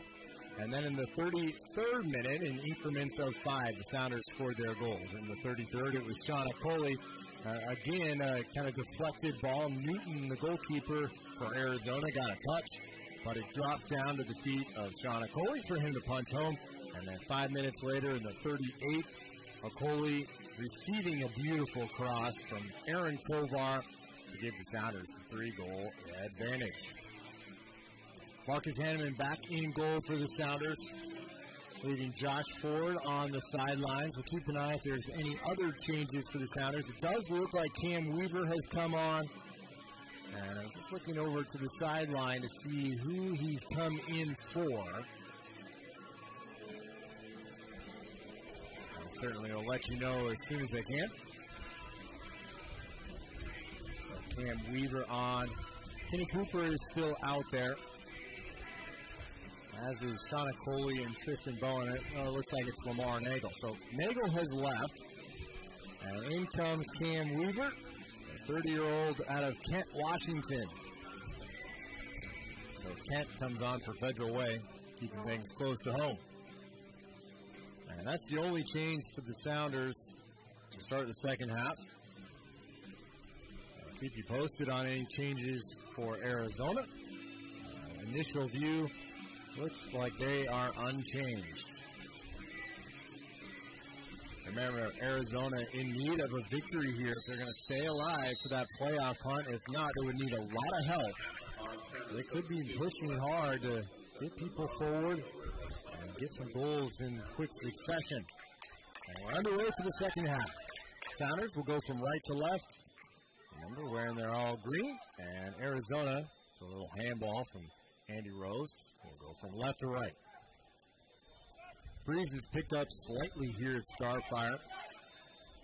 A: And then in the 33rd minute, in increments of 5, the Sounders scored their goals. In the 33rd, it was Shauna Coley. Again, a kind of deflected ball. Newton, the goalkeeper for Arizona, got a touch, but it dropped down to the feet of Shauna Coley for him to punch home. And then 5 minutes later, in the 38th, Coley receiving a beautiful cross from Aaron Kovar to give the Sounders the 3-goal advantage. Marcus Hanneman back in goal for the Sounders, leaving Josh Ford on the sidelines. We'll keep an eye if there's any other changes for the Sounders. It does look like Cam Weaver has come on. And I'm just looking over to the sideline to see who he's come in for. Certainly I'll let you know as soon as I can. So Cam Weaver on. Kenny Cooper is still out there, as is Shauna Coley and Tristan Bowen. It looks like it's Lamar Nagel. So Nagel has left. And in comes Cam Weaver, a 30-year-old out of Kent, Washington. So Kent comes on for Federal Way, keeping things close to home. And that's the only change for the Sounders to start the second half. I'll keep you posted on any changes for Arizona. Initial view looks like they are unchanged. Remember, Arizona in need of a victory here if they're going to stay alive for that playoff hunt. If not, they would need a lot of help. They could be pushing hard to get people forward and get some goals in quick succession. And we're underway for the second half. Sounders will go from right to left. Remember, wearing their all green. And Arizona, it's a little handball from Andy Rose. Will go from left to right. Breeze is picked up slightly here at Starfire.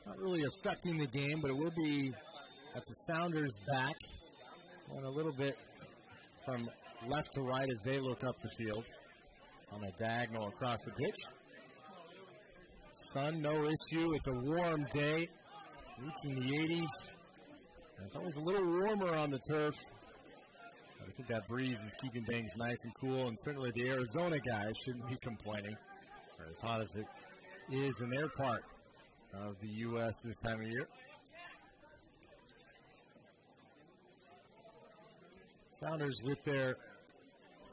A: Not really affecting the game, but it will be at the Sounders' back. And a little bit from left to right as they look up the field. On a diagonal across the pitch. Sun, no issue. It's a warm day. Reaching the 80s. And it's always a little warmer on the turf. I think that breeze is keeping things nice and cool. And certainly the Arizona guys shouldn't be complaining. For as hot as it is in their part of the U.S. this time of year. Sounders with their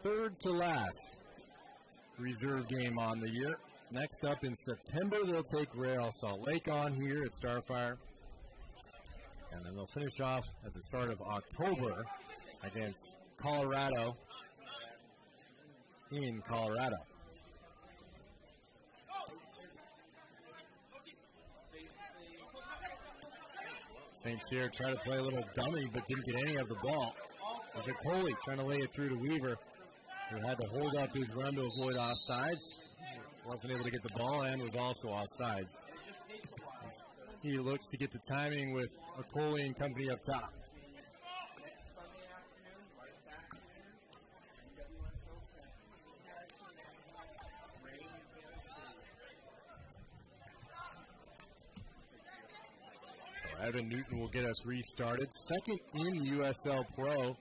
A: third to last reserve game on the year. Next up in September, they'll take Real Salt Lake on here at Starfire. And then they'll finish off at the start of October against Colorado in Colorado. St. Cyr tried to play a little dummy, but didn't get any of the ball. There's a Coley trying to lay it through to Weaver, who had to hold up his run to avoid offsides. Wasn't able to get the ball and was also offsides. He looks to get the timing with Coley and company up top. So Evan Newton will get us restarted. Second in USL Pro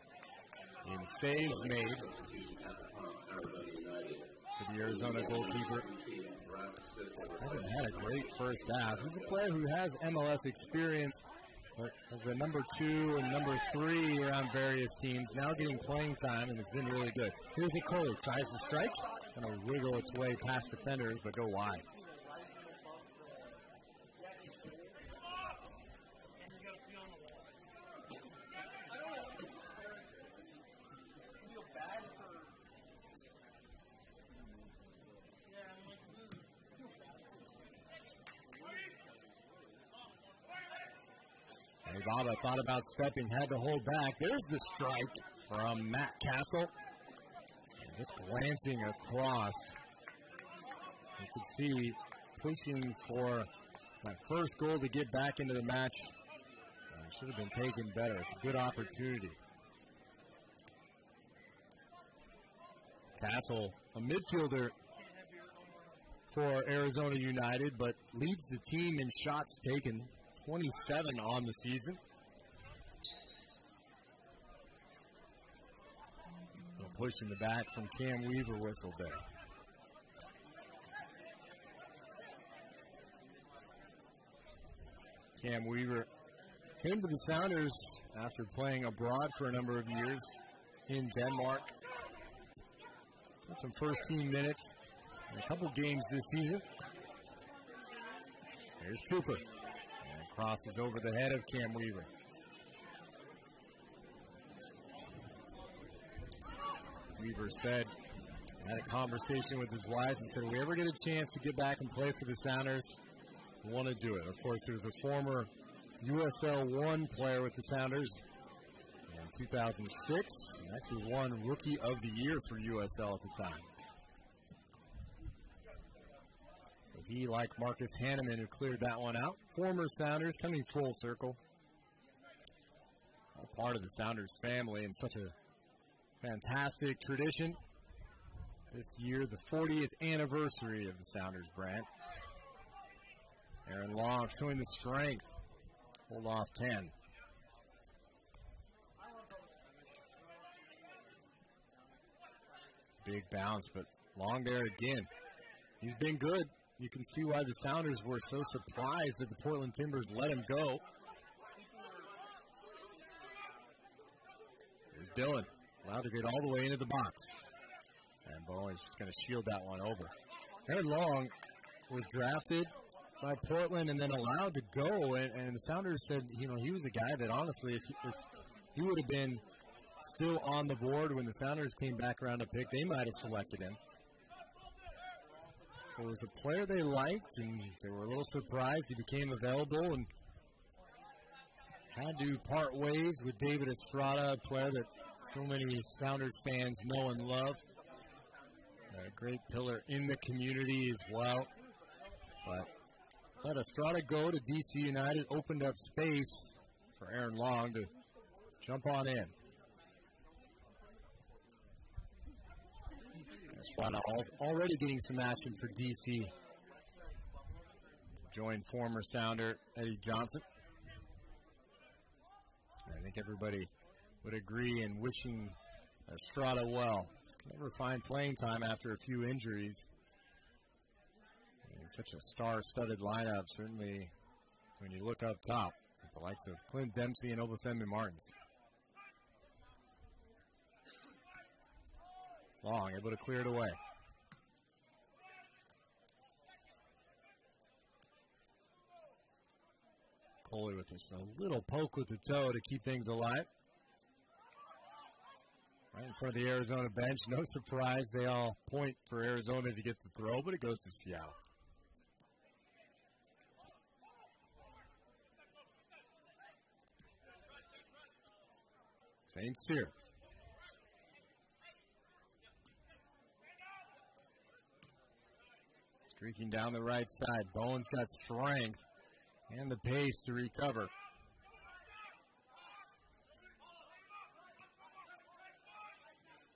A: in saves made. The Arizona goalkeeper hasn't had a great first half. He's a player who has MLS experience, but as a number 2 and number 3 around various teams, now getting playing time and has been really good. Here's a Cole, tries to strike, going to wiggle its way past defenders, but go wide. Estrada thought about stepping, had to hold back. There's the strike from Matt Castle. Just glancing across. You can see pushing for that first goal to get back into the match. Should have been taken better. It's a good opportunity. Castle, a midfielder for Arizona United, but leads the team in shots taken, 27 on the season. A push in the back from Cam Weaver whistled there. Cam Weaver came to the Sounders after playing abroad for a number of years in Denmark. Had some first-team minutes in a couple games this season. There's Cooper. And crosses over the head of Cam Weaver. Weaver said, had a conversation with his wife and said, if we ever get a chance to get back and play for the Sounders, we want to do it. Of course, there's a former USL 1 player with the Sounders in 2006. And actually won Rookie of the Year for USL at the time. So he, like Marcus Hanneman, who cleared that one out. Former Sounders coming full circle. All part of the Sounders family and such a fantastic tradition. This year, the 40th anniversary of the Sounders brand. Aaron Long showing the strength. Hold off 10. Big bounce, but Long there again. He's been good. You can see why the Sounders were so surprised that the Portland Timbers let him go. There's Dillon, allowed to get all the way into the box. And Bowen's just going to shield that one over. Aaron Long was drafted by Portland and then allowed to go, and the Sounders said, he was a guy that honestly, if he would have been still on the board when the Sounders came back around to pick, they might have selected him. So it was a player they liked, and they were a little surprised he became available and had to part ways with David Estrada, a player that so many Sounders fans know and love. A great pillar in the community as well. But let Estrada go to DC United, opened up space for Aaron Long to jump on in. Estrada already getting some action for DC. Join former Sounder Eddie Johnson. I think everybody would agree in wishing Estrada well. Never find playing time after a few injuries. Such a star-studded lineup, certainly when you look up top, with the likes of Clint Dempsey and Obafemi Martins. Long, able to clear it away. Coley with just a little poke with the toe to keep things alive. Right in front of the Arizona bench. No surprise, they all point for Arizona to get the throw, but it goes to Seattle. St. Cyr. Streaking down the right side. Bowen's got strength and the pace to recover.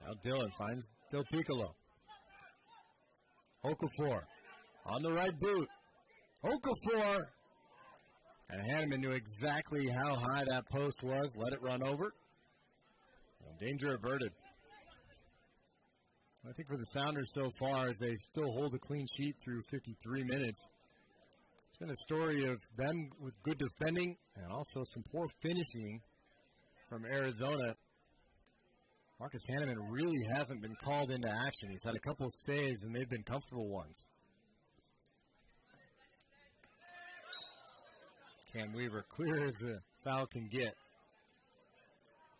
A: Now Dillon finds Del Piccolo. Okafor on the right boot. Okafor! And Hanneman knew exactly how high that post was. Let it run over. Danger averted. I think for the Sounders so far, as they still hold a clean sheet through 53 minutes, it's been a story of them with good defending and also some poor finishing from Arizona. Marcus Hanneman really hasn't been called into action. He's had a couple of saves, and they've been comfortable ones. Cam Weaver clear as a foul can get.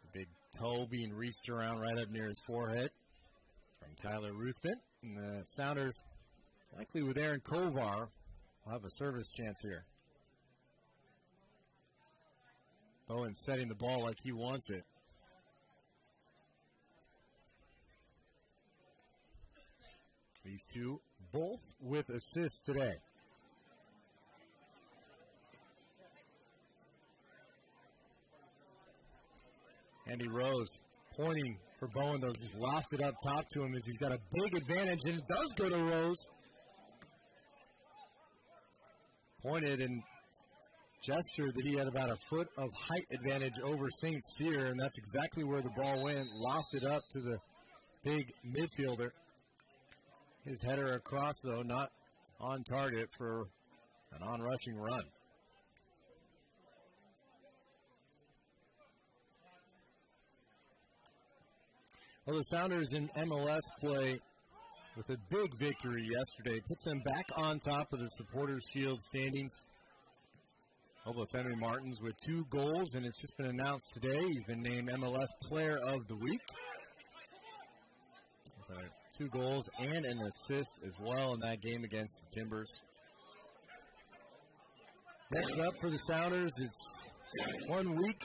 A: The big toe being reached around right up near his forehead from Tyler Ruthven. And the Sounders, likely with Aaron Kovar, will have a service chance here. Bowen setting the ball like he wants it. These two both with assists today. Andy Rose pointing for Bowen, though, just lofts it up top to him as he's got a big advantage, and it does go to Rose. Pointed and gestured that he had about a foot of height advantage over St. Cyr, and that's exactly where the ball went. Lofted up to the big midfielder. His header across, though, not on target for an on-rushing run. Well, the Sounders in MLS play with a big victory yesterday. Puts them back on top of the Supporters' Shield standings. Henry Martins with 2 goals, and it's just been announced today he's been named MLS Player of the Week. 2 goals and an assist as well in that game against the Timbers. Next up for the Sounders is 1 week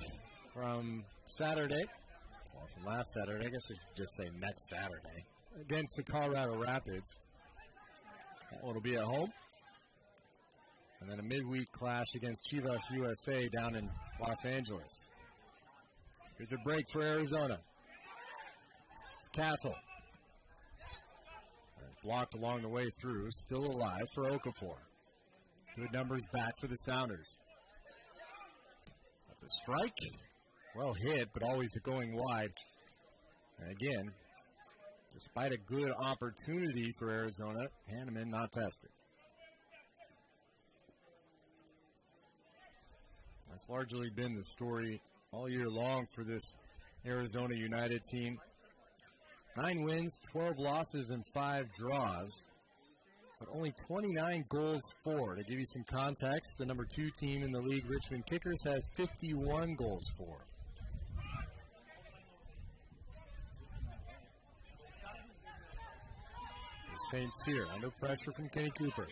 A: from Saturday. Well, from last Saturday, I guess I should just say next Saturday, against the Colorado Rapids. That one will be at home. And then a midweek clash against Chivas USA down in Los Angeles. Here's a break for Arizona. It's Castle. Blocked along the way through, still alive for Okafor. Good numbers back for the Sounders. But the strike, well hit, but always going wide. And again, despite a good opportunity for Arizona, Hanneman not tested. That's largely been the story all year long for this Arizona United team. 9 wins, 12 losses, and 5 draws, but only 29 goals for. To give you some context, the number 2 team in the league, Richmond Kickers, has 51 goals for. St. Cyr under pressure from Kenny Cooper.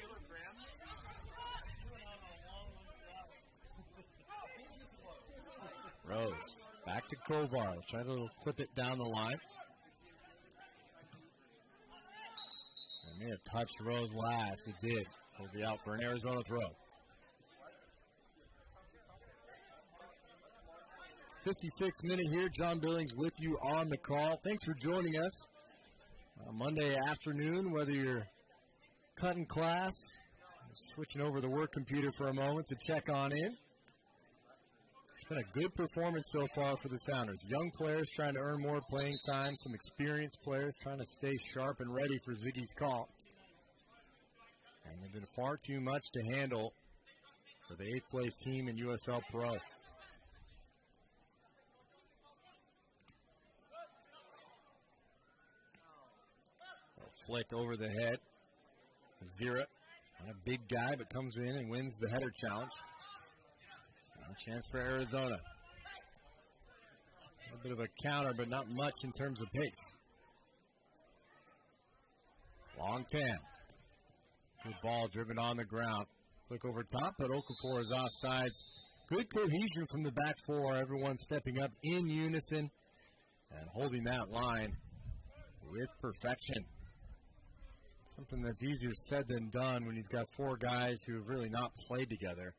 A: Rose back to Kovar, trying to clip it down the line. May have touched Rose last. It did. He'll be out for an Arizona throw. 56th minute here. John Billings with you on the call. Thanks for joining us. Monday afternoon, whether you're cutting class, switching over the work computer for a moment to check on in. It's been a good performance so far for the Sounders. Young players trying to earn more playing time. Some experienced players trying to stay sharp and ready for Ziggy's call. And they've been far too much to handle for the 8th place team in USL Pro. A flick over the head. Zira, not a big guy, but comes in and wins the header challenge. A chance for Arizona. A bit of a counter, but not much in terms of pace. Long 10. Good ball driven on the ground. Flick over top, but Okafor is offsides. Good cohesion from the back 4. Everyone stepping up in unison and holding that line with perfection. Something that's easier said than done when you've got 4 guys who have really not played together.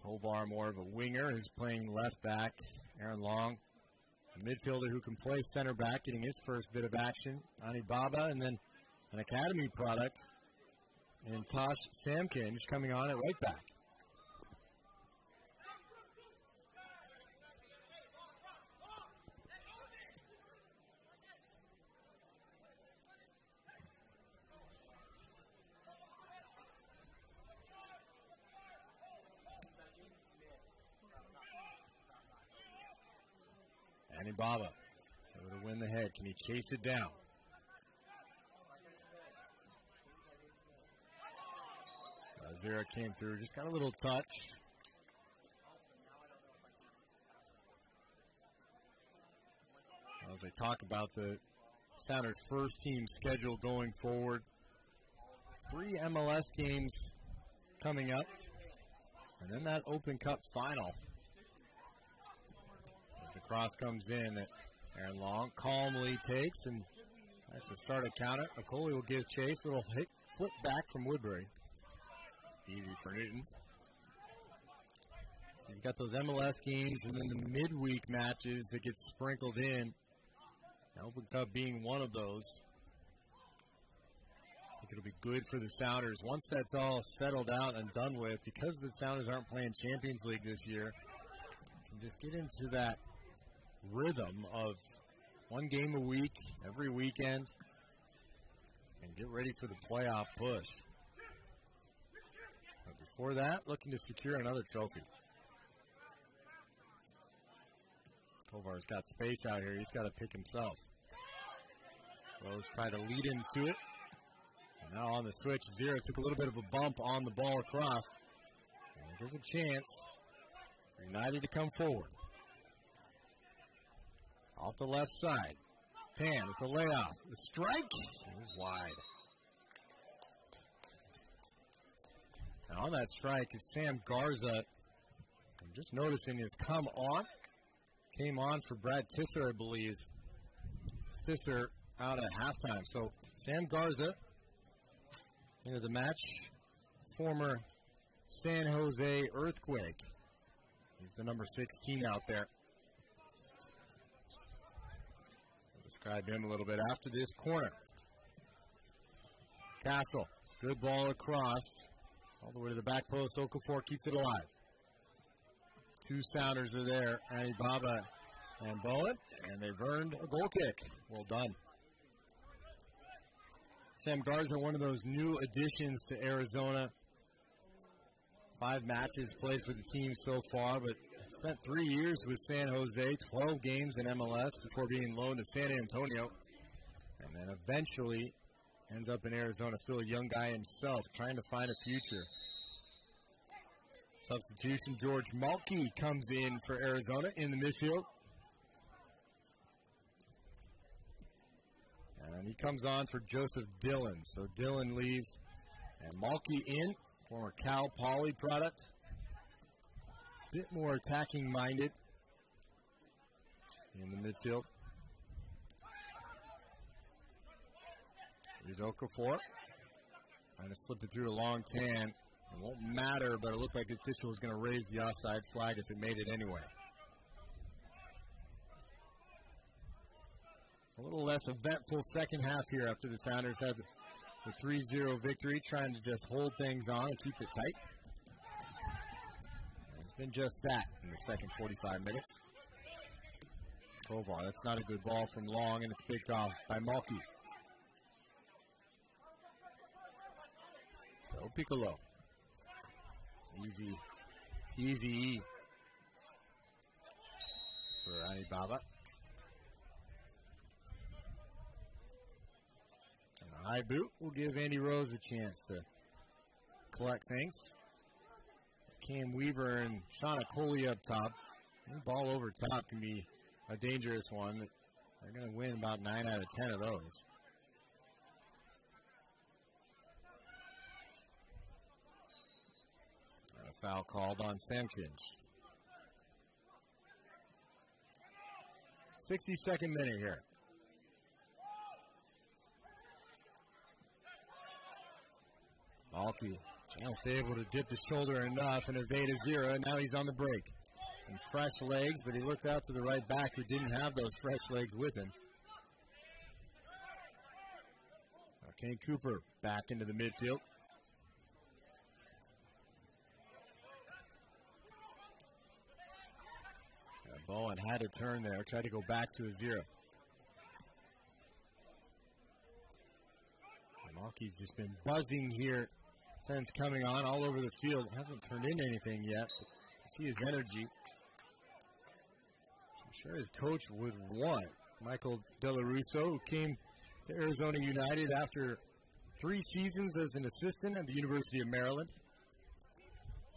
A: Kovar more of a winger who's playing left back. Aaron Long, a midfielder who can play center back, getting his first bit of action. Ani Baba, and then an academy product. And Tosh Samkins coming on at right back. Baba able to win the head. Can he chase it down? Zira came through, just got a little touch. As I talk about the Sounders first team schedule going forward, 3 MLS games coming up, and then that Open Cup final Cross comes in. Aaron Long calmly takes and has to start a counter. Okoli will give chase. Little hit, flip back from Woodbury. Easy for Newton. So you've got those MLS games and then the midweek matches that get sprinkled in. The Open Cup being one of those. I think it'll be good for the Sounders. Once that's all settled out and done with, because the Sounders aren't playing Champions League this year, you can just get into that rhythm of one game a week, every weekend, and get ready for the playoff push. But before that, looking to secure another trophy. Tovar's got space out here. He's got to pick himself. Rose tried to lead into it. And now on the switch, Zero took a little bit of a bump on the ball across. And there's a chance for United to come forward. Off the left side. Tan with the layoff. The strike is wide. And on that strike is Sam Garza. I'm just noticing his come on. Came on for Brad Tisser, I believe. Tisser out at halftime. So Sam Garza into the match. Former San Jose Earthquake. He's the number 16 out there. I'll describe him a little bit after this corner. Castle. Good ball across. All the way to the back post. Okafor keeps it alive. Two Sounders are there, Anibaba and Bowen, and they've earned a goal kick. Well done. Sam Garza, one of those new additions to Arizona. 5 matches played for the team so far, but spent 3 years with San Jose, 12 games in MLS before being loaned to San Antonio, and then eventually ends up in Arizona. Still a young guy himself, trying to find a future. Substitution, George Malky comes in for Arizona in the midfield. And he comes on for Joseph Dillon. So Dillon leaves and Malky in, former Cal Poly product. Bit more attacking minded in the midfield. Here's Okafor. Trying to slip it through a long Tan. It won't matter, but it looked like the official was going to raise the offside flag if it made it anyway. A little less eventful second half here after the Sounders had the 3-0 victory, trying to just hold things on and keep it tight. And it's been just that in the second 45 minutes. Tovar, that's not a good ball from Long, and it's picked off by Malky. So Piccolo. Easy for Anibaba. And the high boot will give Andy Rose a chance to collect things. Cam Weaver and Sean Okoli up top. The ball over top can be a dangerous one. They're going to win about 9 out of 10 of those. Foul called on Samkins. 62nd minute here. Malky just able to dip the shoulder enough and evade a 0, and now he's on the break. Some fresh legs, but he looked out to the right back who didn't have those fresh legs with him. Kane Cooper back into the midfield. Bowen had to turn there, tried to go back to a 0. Malky's just been buzzing here since coming on all over the field. Hasn't turned in anything yet. See his energy. I'm sure his coach would want. Michael Delarusso, who came to Arizona United after 3 seasons as an assistant at the University of Maryland.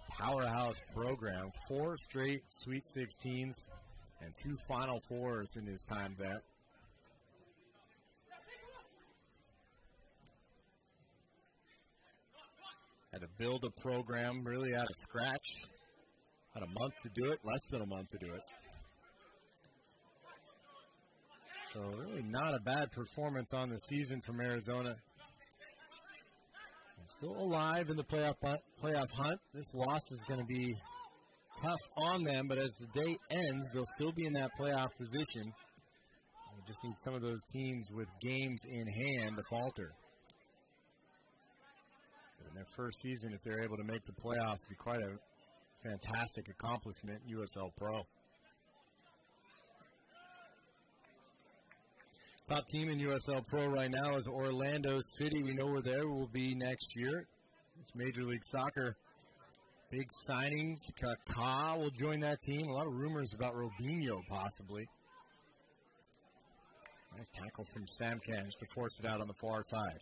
A: Powerhouse program, 4 straight Sweet 16s and 2 Final Fours in his time there. Had to build a program really out of scratch. Had a month to do it, less than a month to do it. So really not a bad performance on the season from Arizona. And still alive in the playoff hunt. This loss is going to be tough on them, but as the day ends, they'll still be in that playoff position. We just need some of those teams with games in hand to falter. But in their first season, if they're able to make the playoffs, it'd be quite a fantastic accomplishment in USL Pro. Top team in USL Pro right now is Orlando City. We know where they will be next year. It's Major League Soccer. Big signings. Kaká will join that team. A lot of rumors about Robinho possibly. Nice tackle from Samkans to force it out on the far side.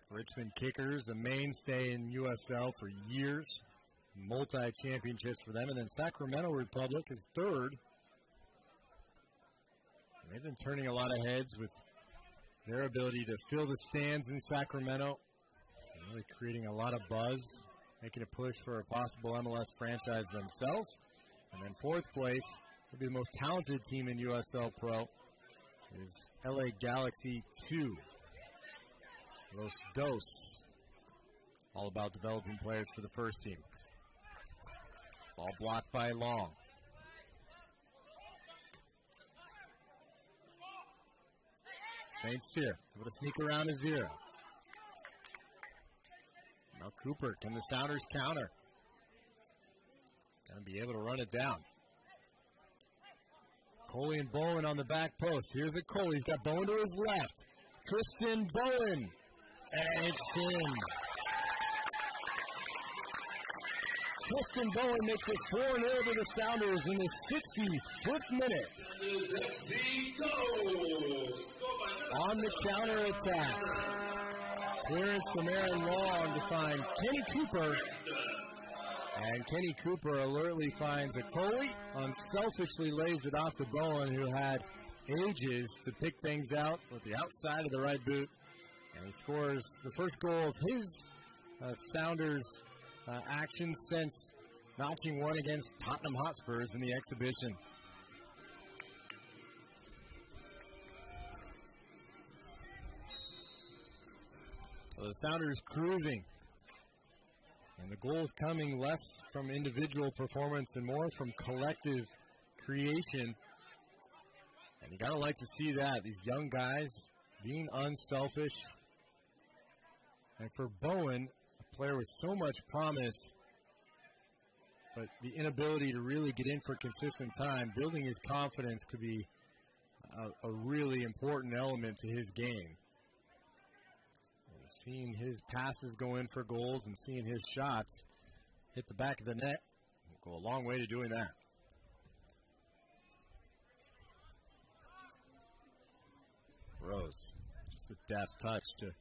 A: Richmond Kickers, a mainstay in USL for years. Multi-championships for them. And then Sacramento Republic is third. They've been turning a lot of heads with their ability to fill the stands in Sacramento. Really creating a lot of buzz, making a push for a possible MLS franchise themselves. And then fourth place, will be the most talented team in USL Pro, is LA Galaxy 2. Los Dos. All about developing players for the first team. Ball blocked by Long. St. Cyr able to sneak around a zero. Now Cooper, can the Sounders counter? He's going to be able to run it down. Coley and Bowen on the back post. Here's a Coley. He's got Bowen to his left. Tristan Bowen. And it's in. Tristan Bowen makes it 4-0 to the Sounders in the 65th minute. On the counterattack. Clearance from Aaron Long to find Kenny Cooper. And Kenny Cooper alertly finds a Coley. Unselfishly lays it off to Bowen, who had ages to pick things out with the outside of the right boot. And he scores the first goal of his Sounders action since notching one against Tottenham Hotspurs in the exhibition. So the Sounders cruising. And the goals coming less from individual performance and more from collective creation. And you got to like to see that. These young guys being unselfish. And for Bowen, a player with so much promise, but the inability to really get in for consistent time, building his confidence could be a really important element to his game. And seeing his passes go in for goals and seeing his shots hit the back of the net will go a long way to doing that. Rose, just a deft touch to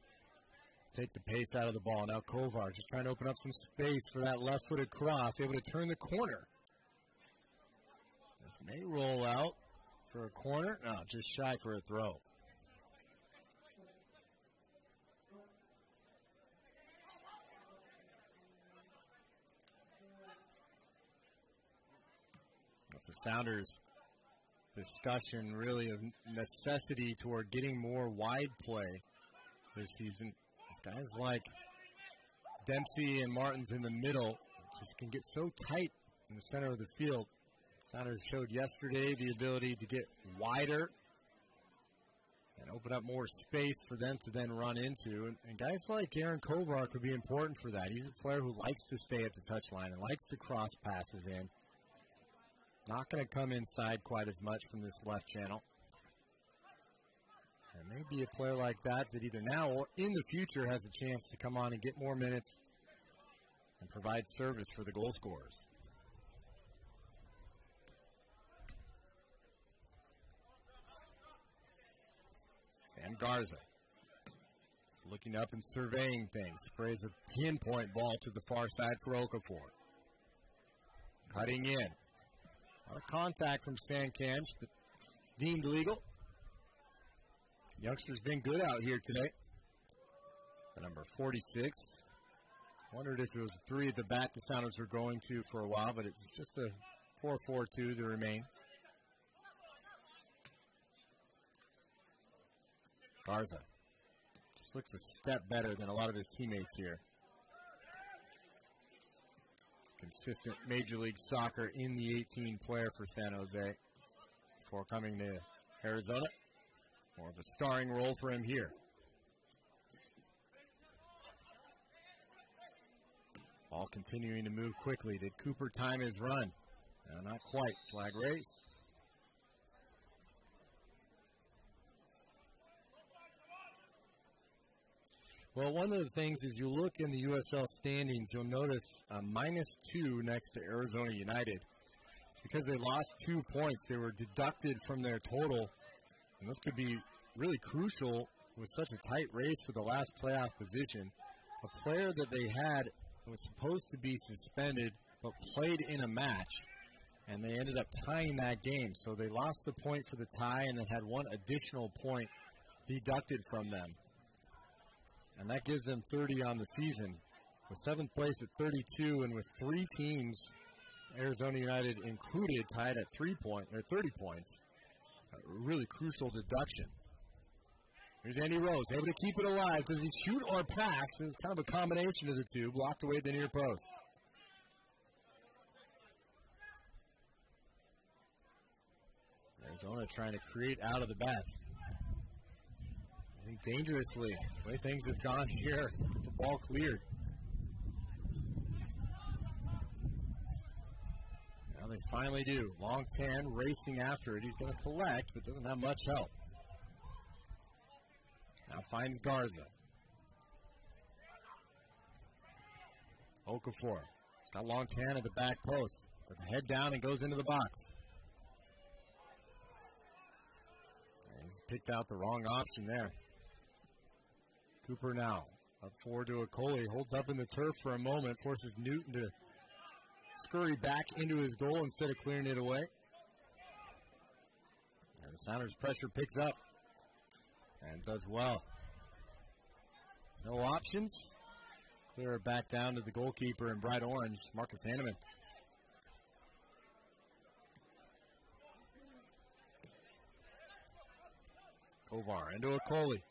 A: take the pace out of the ball. Now Kovar just trying to open up some space for that left-footed cross, able to turn the corner. This may roll out for a corner. No, just shy for a throw. With the Sounders discussion really of necessity toward getting more wide play this season. Guys like Dempsey and Martins in the middle just can get so tight in the center of the field. Sounders showed yesterday the ability to get wider and open up more space for them to then run into. And guys like Aaron Kovar could be important for that. He's a player who likes to stay at the touchline and likes to cross passes in. Not going to come inside quite as much from this left channel. And maybe a player like that either now or in the future has a chance to come on and get more minutes and provide service for the goal scorers. Sam Garza looking up and surveying things. Sprays a pinpoint ball to the far side for Okafor. Cutting in. A lot of contact from Sankams, but deemed legal. Youngster's been good out here today. The number 46. Wondered if it was 3 at the back the Sounders were going to for a while, but it's just a 4-4-2 to remain. Garza just looks a step better than a lot of his teammates here. Consistent Major League Soccer in the 18 player for San Jose before coming to Arizona. More of a starring role for him here. Ball continuing to move quickly. Did Cooper time his run? No, not quite. Flag raised. Well, one of the things is you look in the USL standings, you'll notice a -2 next to Arizona United. Because they lost 2 points, they were deducted from their total. And this could be really crucial with such a tight race for the last playoff position. A player that they had was supposed to be suspended but played in a match, and they ended up tying that game. So they lost the point for the tie and then had 1 additional point deducted from them. And that gives them 30 on the season. With 7th place at 32 and with 3 teams, Arizona United included, tied at 30 points. A really crucial deduction. Here's Andy Rose, able to keep it alive. Does he shoot or pass? It's kind of a combination of the two. Blocked away at the near post. Arizona trying to create out of the back. I think dangerously. The way things have gone here, the ball cleared. Now they finally do. Long 10 racing after it. He's going to collect, but doesn't have much help. Now finds Garza. Okafor. Got long 10 at the back post. With the head down and goes into the box. And he's picked out the wrong option there. Cooper now. Up forward to Okoli. Holds up in the turf for a moment. Forces Newton to scurry back into his goal instead of clearing it away. And the Sounders' pressure picks up. And does well. No options. Clear it back down to the goalkeeper in bright orange, Marcus Hanneman. Kovar into Okoli.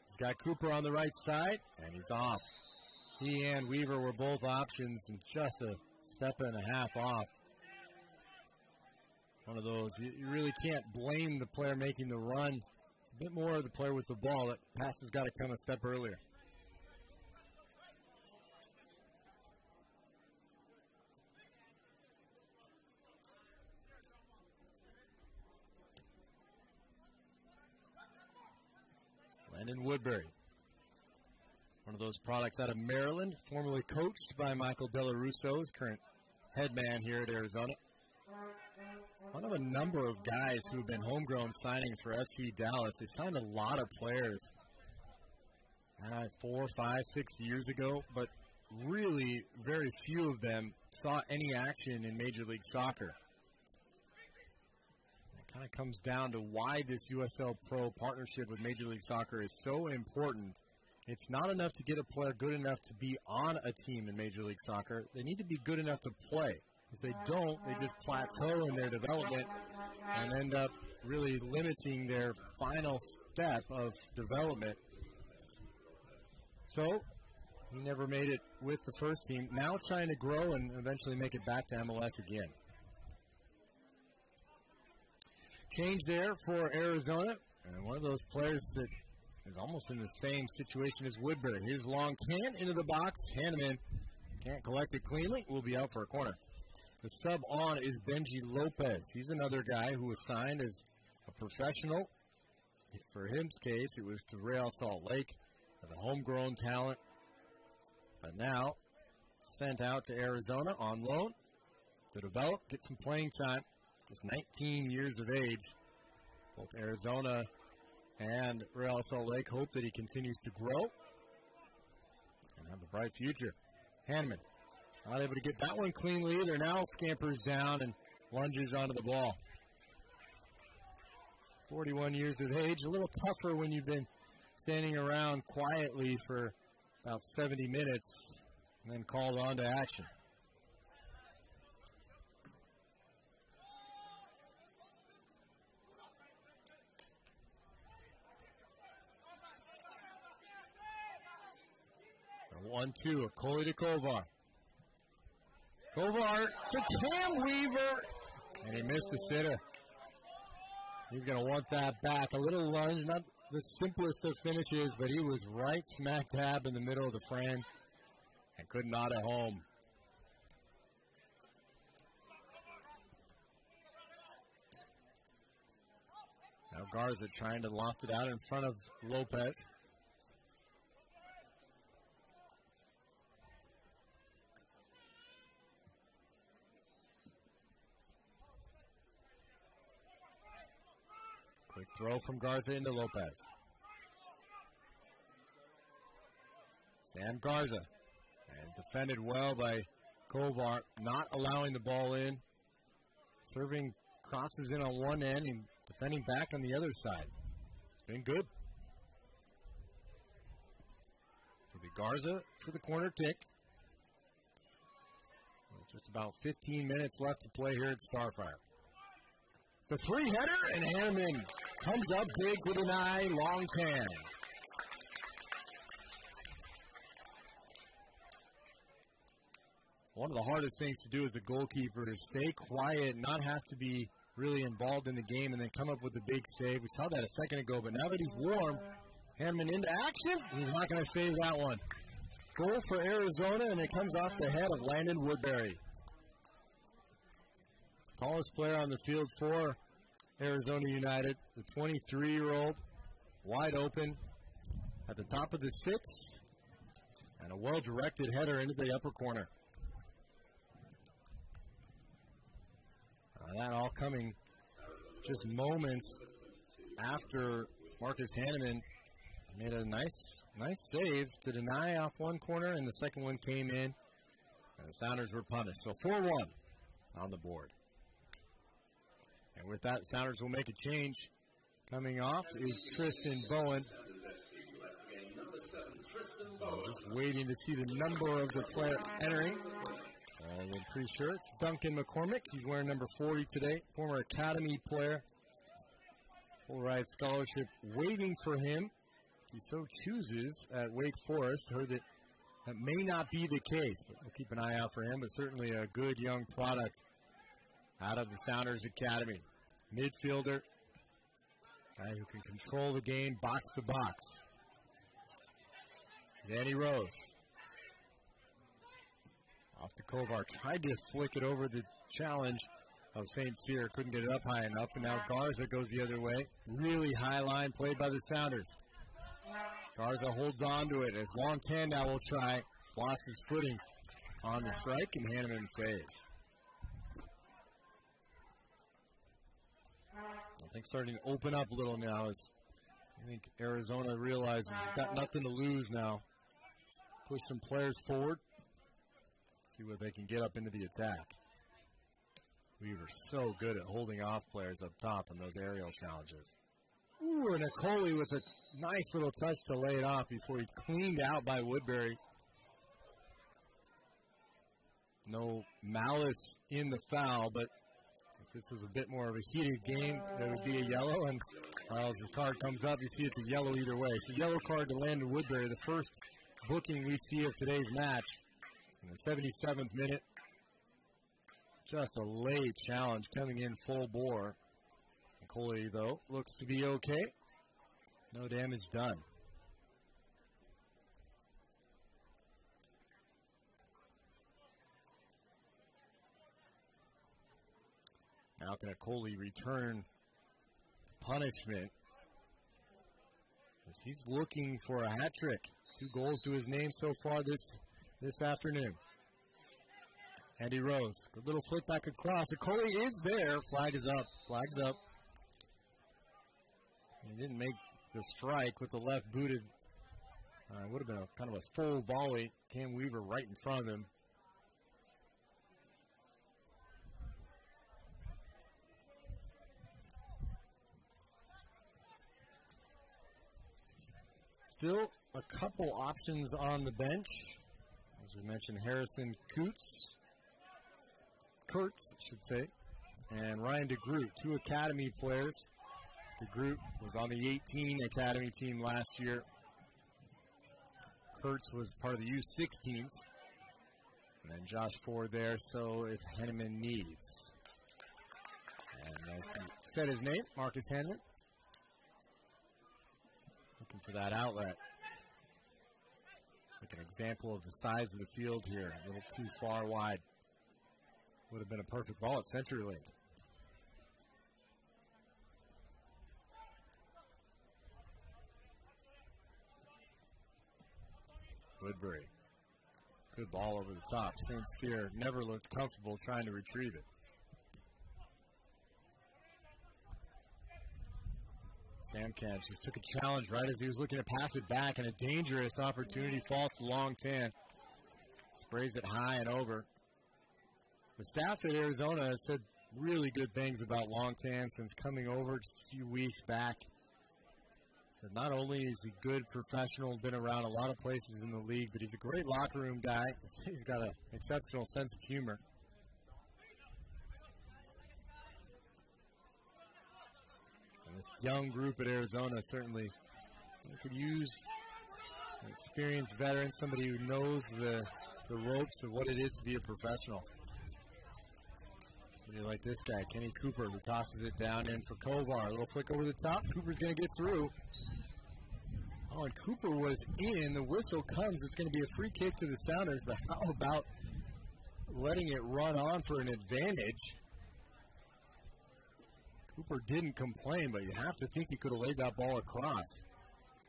A: He's got Cooper on the right side, and he's off. He and Weaver were both options, and just a step and a half off. One of those, you really can't blame the player making the run. It's a bit more of the player with the ball. That pass has got to come a step earlier. Landon Woodbury, one of those products out of Maryland, formerly coached by Michael Delarusso, his current head man here at Arizona. One of a number of guys who have been homegrown signings for FC Dallas. They signed a lot of players 4, 5, 6 years ago, but really very few of them saw any action in Major League Soccer. It kind of comes down to why this USL Pro partnership with Major League Soccer is so important. It's not enough to get a player good enough to be on a team in Major League Soccer. They need to be good enough to play. If they don't, they just plateau in their development and end up really limiting their final step of development. So, he never made it with the first team. Now trying to grow and eventually make it back to MLS again. Change there for Arizona. And one of those players that is almost in the same situation as Woodbury. Here's long 10 into the box. Hanneman can't collect it cleanly. Will be out for a corner. The sub on is Benji Lopez. He's another guy who was signed as a professional. For his case, it was to Real Salt Lake as a homegrown talent. But now, sent out to Arizona on loan to develop, get some playing time. Just 19 years of age. Both Arizona and Real Salt Lake hope that he continues to grow and have a bright future. Hanneman. Not able to get that one cleanly either. Now scampers down and lunges onto the ball. 41 years of age. A little tougher when you've been standing around quietly for about 70 minutes and then called on to action. 1-2, Coley to Kovar. Kovar to Cam Weaver. And he missed the sitter. He's going to want that back. A little lunge, not the simplest of finishes, but he was right smack dab in the middle of the frame and could not at home. Now Garza trying to loft it out in front of Lopez. Quick throw from Garza into Lopez. Sam Garza. And defended well by Kovar, not allowing the ball in. Serving crosses in on one end and defending back on the other side. It's been good. It'll be Garza for the corner kick. Just about 15 minutes left to play here at Starfire. It's a free header, and Hanneman comes up big to deny long 10. One of the hardest things to do as a goalkeeper is stay quiet, not have to be really involved in the game, and then come up with a big save. We saw that a second ago, but now that he's warm, Hanneman into action. He's not going to save that one. Goal for Arizona, and it comes off the head of Landon Woodbury. Tallest player on the field for Arizona United, the 23-year-old, wide open at the top of the six, and a well-directed header into the upper corner. That all coming just moments after Marcus Hanneman made a nice save to deny off one corner, and the second one came in, and the Sounders were punished. So 4-1 on the board. And with that, Sounders will make a change. Coming off is Tristan Bowen. Just waiting to see the number of the player entering. I'm pretty sure it's Duncan McCormick. He's wearing number 40 today. Former Academy player. Full ride scholarship waiting for him. He so chooses at Wake Forest. Heard that that may not be the case, but we'll keep an eye out for him. But certainly a good young product out of the Sounders Academy. Midfielder. Guy who can control the game box to box. Danny Rose. Off to Kovar, tried to flick it over the challenge of St. Cyr. Couldn't get it up high enough, and now Garza goes the other way. Really high line played by the Sounders. Garza holds on to it as long 10 now will try. Lost his footing on the strike, and Hanneman saves. I think starting to open up a little now as I think Arizona realizes they've got nothing to lose now. Push some players forward. See what they can get up into the attack. Weaver so good at holding off players up top in those aerial challenges. Ooh, and Coley with a nice little touch to lay it off before he's cleaned out by Woodbury. No malice in the foul, but if this was a bit more of a heated game, there would be a yellow, and as the card comes up, you see it's a yellow either way. So yellow card to Landon Woodbury, the first booking we see of today's match. In the 77th minute, just a late challenge coming in full bore. Coley, though, looks to be okay. No damage done. Now can Coley return punishment? As he's looking for a hat trick. 2 goals to his name so far this afternoon. Andy Rose, good little flick back across. Coley is there. Flag is up. Flag's up. He didn't make the strike with the left booted. It would have been a kind of a full volley. Cam Weaver right in front of him. Still a couple options on the bench. As we mentioned, Harrison Kurtz, and Ryan DeGroot, 2 academy players. DeGroot was on the 18 academy team last year. Kurtz was part of the U16s. And then Josh Ford there, so if Henneman needs. And as he said his name, Marcus Henneman. Looking for that outlet. Like an example of the size of the field here. A little too far wide. Would have been a perfect ball at CenturyLink. Woodbury. Good ball over the top. St. Cyr never looked comfortable trying to retrieve it. Samcamp just took a challenge right as he was looking to pass it back, and a dangerous opportunity falls to Long Tan. Sprays it high and over. The staff at Arizona has said really good things about Long Tan since coming over just a few weeks back. So not only is he good professional, been around a lot of places in the league, but he's a great locker room guy. He's got an exceptional sense of humor. And this young group at Arizona certainly could use an experienced veteran, somebody who knows the ropes of what it is to be a professional. Somebody like this guy, Kenny Cooper, who tosses it down in for Kovar. A little flick over the top. Cooper's going to get through. Oh, and Cooper was in. The whistle comes. It's going to be a free kick to the Sounders, but how about letting it run on for an advantage? Cooper didn't complain, but you have to think he could have laid that ball across.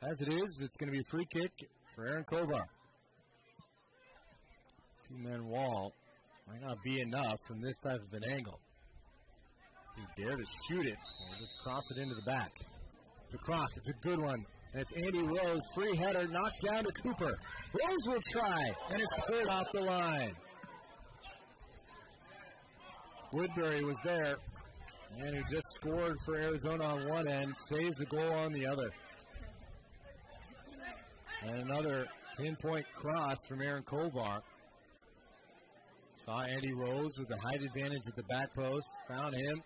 A: As it is, it's going to be a free kick for Aaron Kovar. Two-man wall. Might not be enough from this type of an angle. He dared to shoot it, and just cross it into the back. It's a cross. It's a good one. And it's Andy Rose, free header, knocked down to Cooper. Rose will try, and it's cleared off the line. Woodbury was there, and who just scored for Arizona on one end, saves the goal on the other. And another pinpoint cross from Aaron Kovar. Saw Andy Rose with the height advantage at the back post. Found him.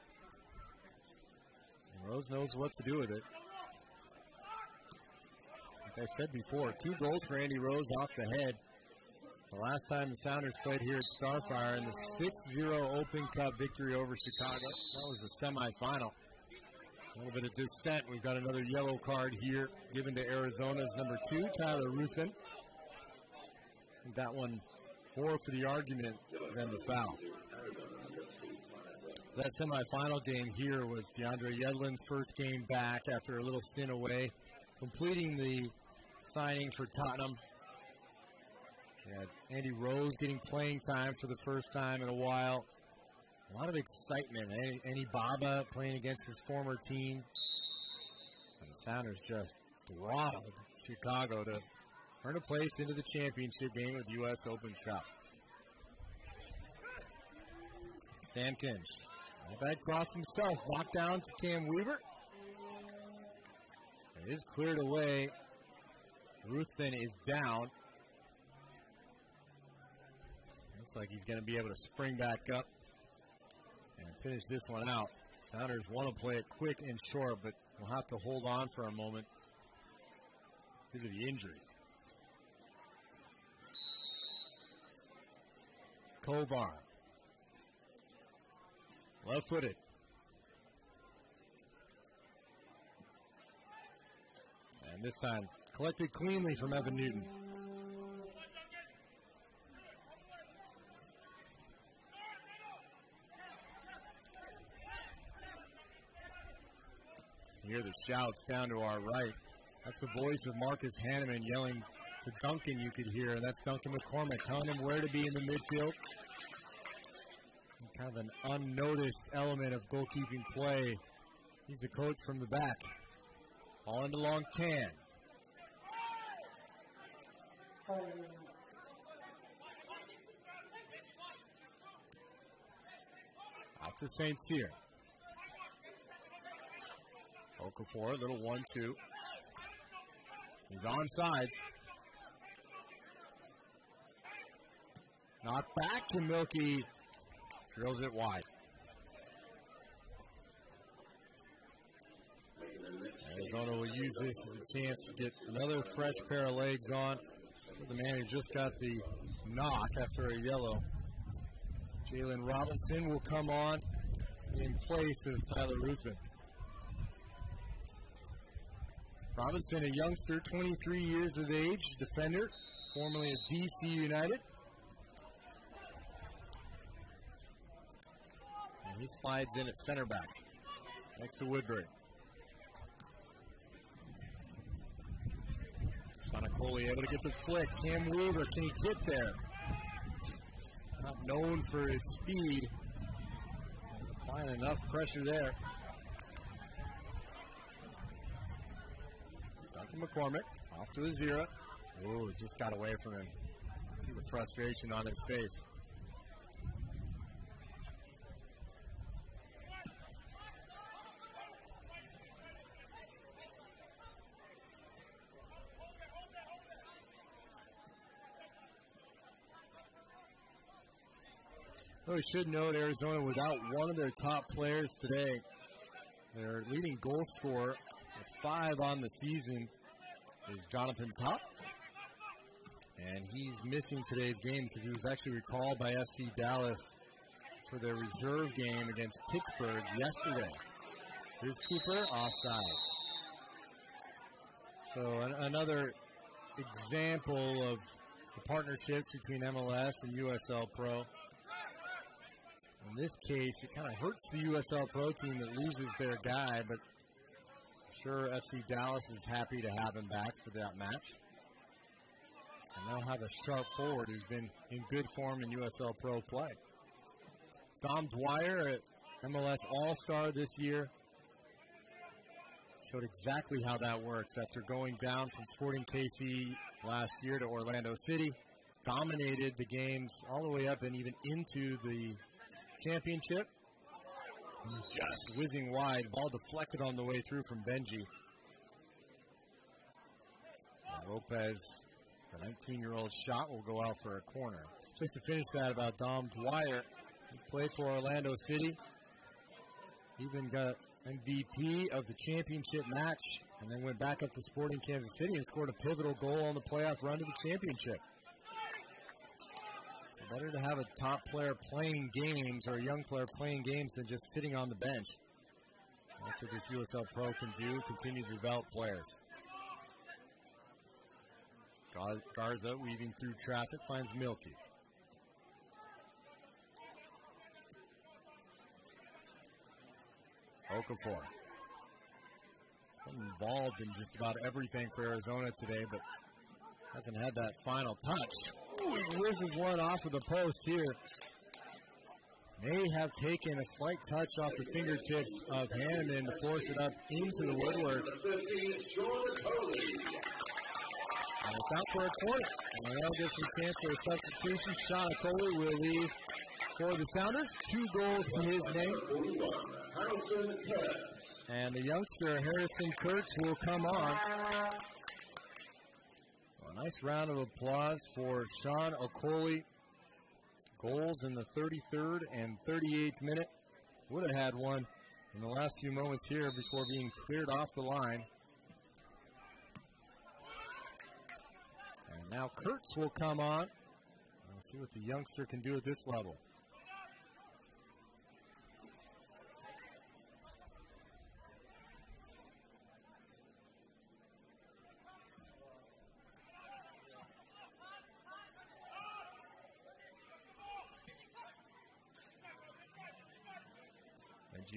A: And Rose knows what to do with it. Like I said before, 2 goals for Andy Rose off the head. The last time the Sounders played here at Starfire in the 6-0 Open Cup victory over Chicago. That was the semifinal. A little bit of dissent. We've got another yellow card here given to Arizona's number 2, Tyler Ruthin. That one more for the argument than the foul. That semifinal game here was DeAndre Yedlin's first game back after a little stint away, completing the signing for Tottenham. We had Andy Rose getting playing time for the first time in a while. A lot of excitement. Andy Baba playing against his former team. And the Sounders just throttled Chicago to earn a place into the championship game with U.S. Open Cup. Samkins, bad cross himself, knocked down to Cam Weaver. It is cleared away. Ruthven is down. Looks like he's going to be able to spring back up and finish this one out. Sounders want to play it quick and short, but we'll have to hold on for a moment due to the injury. Kovar. Left-footed. And this time, collected cleanly from Evan Newton. You hear the shouts down to our right. That's the voice of Marcus Hanneman yelling to Duncan, you could hear. And that's Duncan McCormick telling him where to be in the midfield. Kind of an unnoticed element of goalkeeping play. He's the coach from the back. Ball into Long Tan. Out to St. Cyr. Okafor, little 1-2. He's onside. Knocked back to Milky. Drills it wide. Arizona will use this as a chance to get another fresh pair of legs on. For the man who just got the knock after a yellow. Jalen Robinson will come on in place of Tyler Ruthven. Robinson, a youngster, 23 years of age, defender, formerly of DC United. And he slides in at center back, next to Woodbury. Consolation able to get the flick. Cam Weaver, can he get there? Not known for his speed. Applying enough pressure there. Duncan McCormick, off to a 0. Ooh, just got away from him. See the frustration on his face. We should note Arizona without one of their top players today. Their leading goal scorer, with 5 on the season, is Jonathan Topp. And he's missing today's game because he was actually recalled by FC Dallas for their reserve game against Pittsburgh yesterday. Here's Cooper, offside. So another example of the partnerships between MLS and USL Pro. In this case, it kind of hurts the USL Pro team that loses their guy, but I'm sure FC Dallas is happy to have him back for that match. And they'll have a sharp forward who's been in good form in USL Pro play. Dom Dwyer, MLS All-Star this year, showed exactly how that works. After going down from Sporting KC last year to Orlando City, dominated the games all the way up and even into the championship. Just whizzing wide. Ball deflected on the way through from Benji. Lopez, the 19-year-old shot, will go out for a corner. Just to finish that about Dom Dwyer, he played for Orlando City. Even got MVP of the championship match, and then went back up to Sporting Kansas City and scored a pivotal goal on the playoff run to the championship. Better to have a top player playing games or a young player playing games than just sitting on the bench. That's what this USL Pro can do, continue to develop players. Garza weaving through traffic, finds Milky. Okafor. Involved in just about everything for Arizona today, but hasn't had that final touch. Ooh, he whizzes one off of the post here. May have taken a slight touch off the fingertips of Hanneman to force it up into the woodwork. And it's out for a corner. And they'll get some chance for a substitution. Sean Okoli will leave for the Sounders. 2 goals to his name. And the youngster, Harrison Kurtz, will come on. A nice round of applause for Sean Okoli. Goals in the 33rd and 38th minute. Would have had one in the last few moments here before being cleared off the line. And now Kurtz will come on. We'll see what the youngster can do at this level.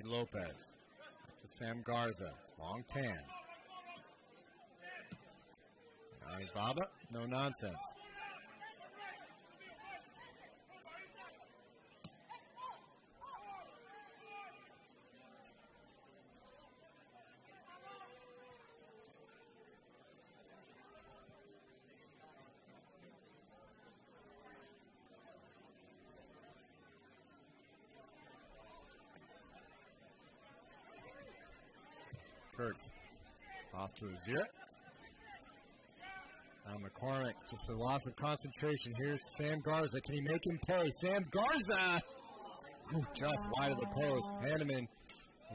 A: Lopez to Sam Garza. Long tan. Baba, no nonsense. Kurtz off to a 0. Now McCormick, just a loss of concentration. Here's Sam Garza. Can he make him pay? Sam Garza! Ooh, just wide of the post. Hanneman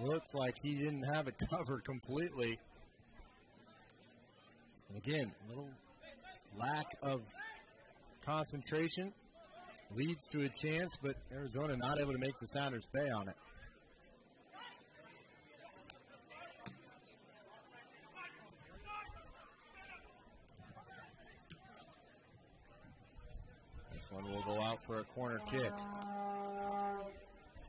A: looks like he didn't have it covered completely. And again, a little lack of concentration leads to a chance, but Arizona not able to make the Sounders pay on it. This one will go out for a corner kick.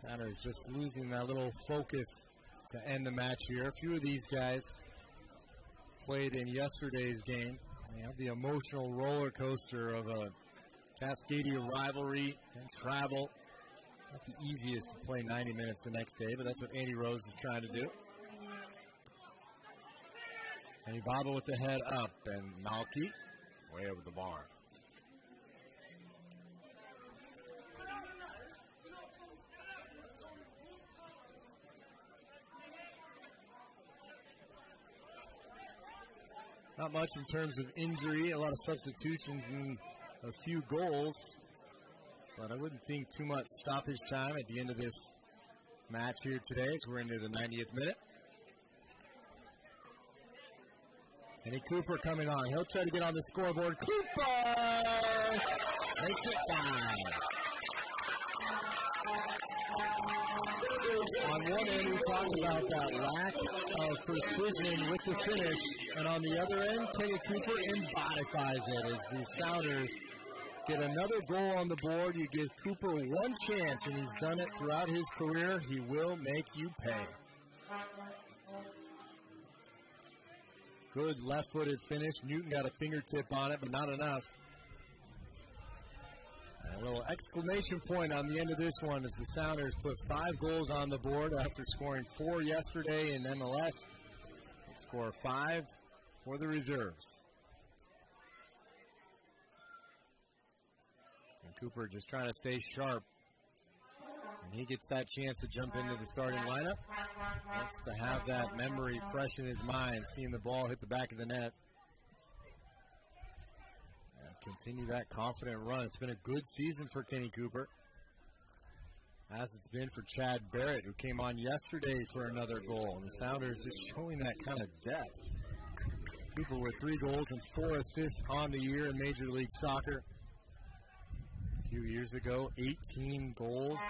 A: Sounders just losing that little focus to end the match here. A few of these guys played in yesterday's game. They have the emotional roller coaster of a Cascadia rivalry and travel. Not the easiest to play 90 minutes the next day, but that's what Andy Rose is trying to do. And Ibaba with the head up, and Malky way over the bar. Not much in terms of injury, a lot of substitutions and a few goals, but I wouldn't think too much stoppage time at the end of this match here today as we're into the 90th minute. Kenny Cooper coming on. He'll try to get on the scoreboard. Cooper makes it 5. On one end, we talked about that lack of precision with the finish, and on the other end, Kenny Cooper embodifies it as the Sounders get another goal on the board. You give Cooper one chance, and he's done it throughout his career. He will make you pay. Good left-footed finish. Newton got a fingertip on it, but not enough. And a little exclamation point on the end of this one as the Sounders put 5 goals on the board after scoring 4 yesterday in MLS. They score 5 for the reserves. And Cooper just trying to stay sharp. And he gets that chance to jump into the starting lineup. Wants to have that memory fresh in his mind, seeing the ball hit the back of the net. Continue that confident run. It's been a good season for Kenny Cooper, as it's been for Chad Barrett, who came on yesterday for another goal. And the Sounders just showing that kind of depth. Cooper with 3 goals and 4 assists on the year in Major League Soccer. A few years ago, 18 goals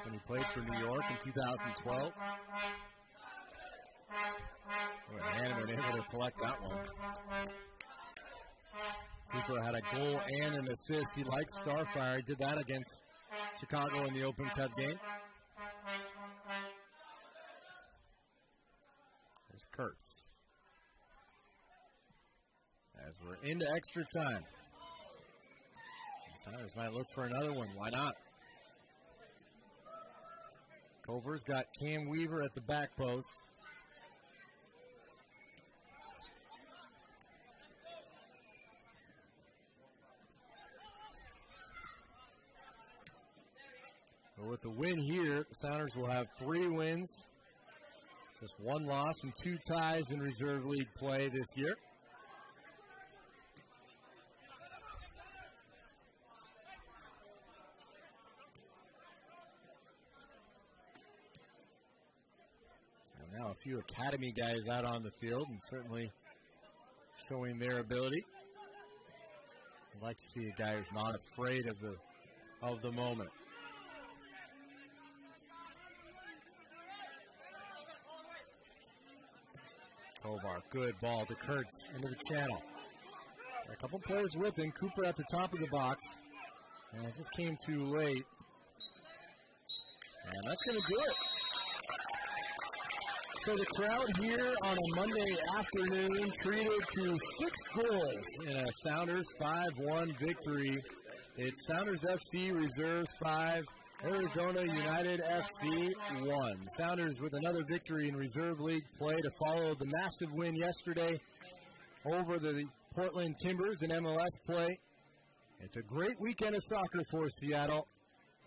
A: when he played for New York in 2012. Hanneman able to collect that one. Cooper had a goal and an assist. He liked Starfire. He did that against Chicago in the Open Cup game. There's Kurtz. As we're into extra time. The Sounders might look for another one. Why not? Culver's got Cam Weaver at the back post. But with the win here, the Sounders will have 3 wins, just 1 loss and 2 ties in Reserve League play this year. And now a few academy guys out on the field and certainly showing their ability. I'd like to see a guy who's not afraid of the moment. Tovar, good ball to Kurtz into the channel. A couple players with him. Cooper at the top of the box. And it just came too late. And that's going to do it. So the crowd here on a Monday afternoon treated to 6 goals in a Sounders 5-1 victory. It's Sounders FC Reserves 5, Arizona United FC 1. Sounders with another victory in Reserve League play to follow the massive win yesterday over the Portland Timbers in MLS play. It's a great weekend of soccer for Seattle,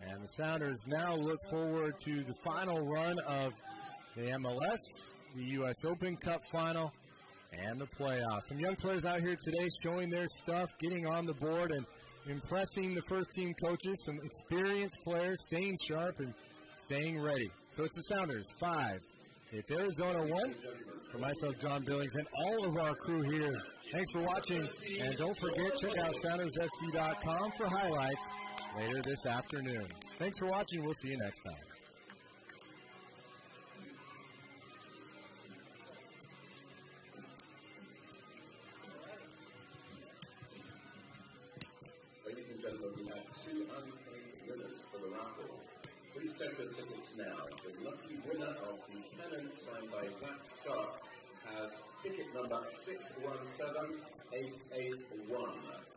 A: and the Sounders now look forward to the final run of the MLS, the U.S. Open Cup final, and the playoffs. Some young players out here today showing their stuff, getting on the board, and impressing the first-team coaches. Some experienced players staying sharp and staying ready. So it's the Sounders 5, It's Arizona 1. For myself, John Billings, and all of our crew here, thanks for watching. And don't forget, check out SoundersFC.com for highlights later this afternoon. Thanks for watching. We'll see you next time.
B: Ladies and gentlemen, we have 2 unpaid winners for the raffle. Please check your tickets now. The lucky winner of Buchanan, signed by Zach Stark, has ticket number 617881.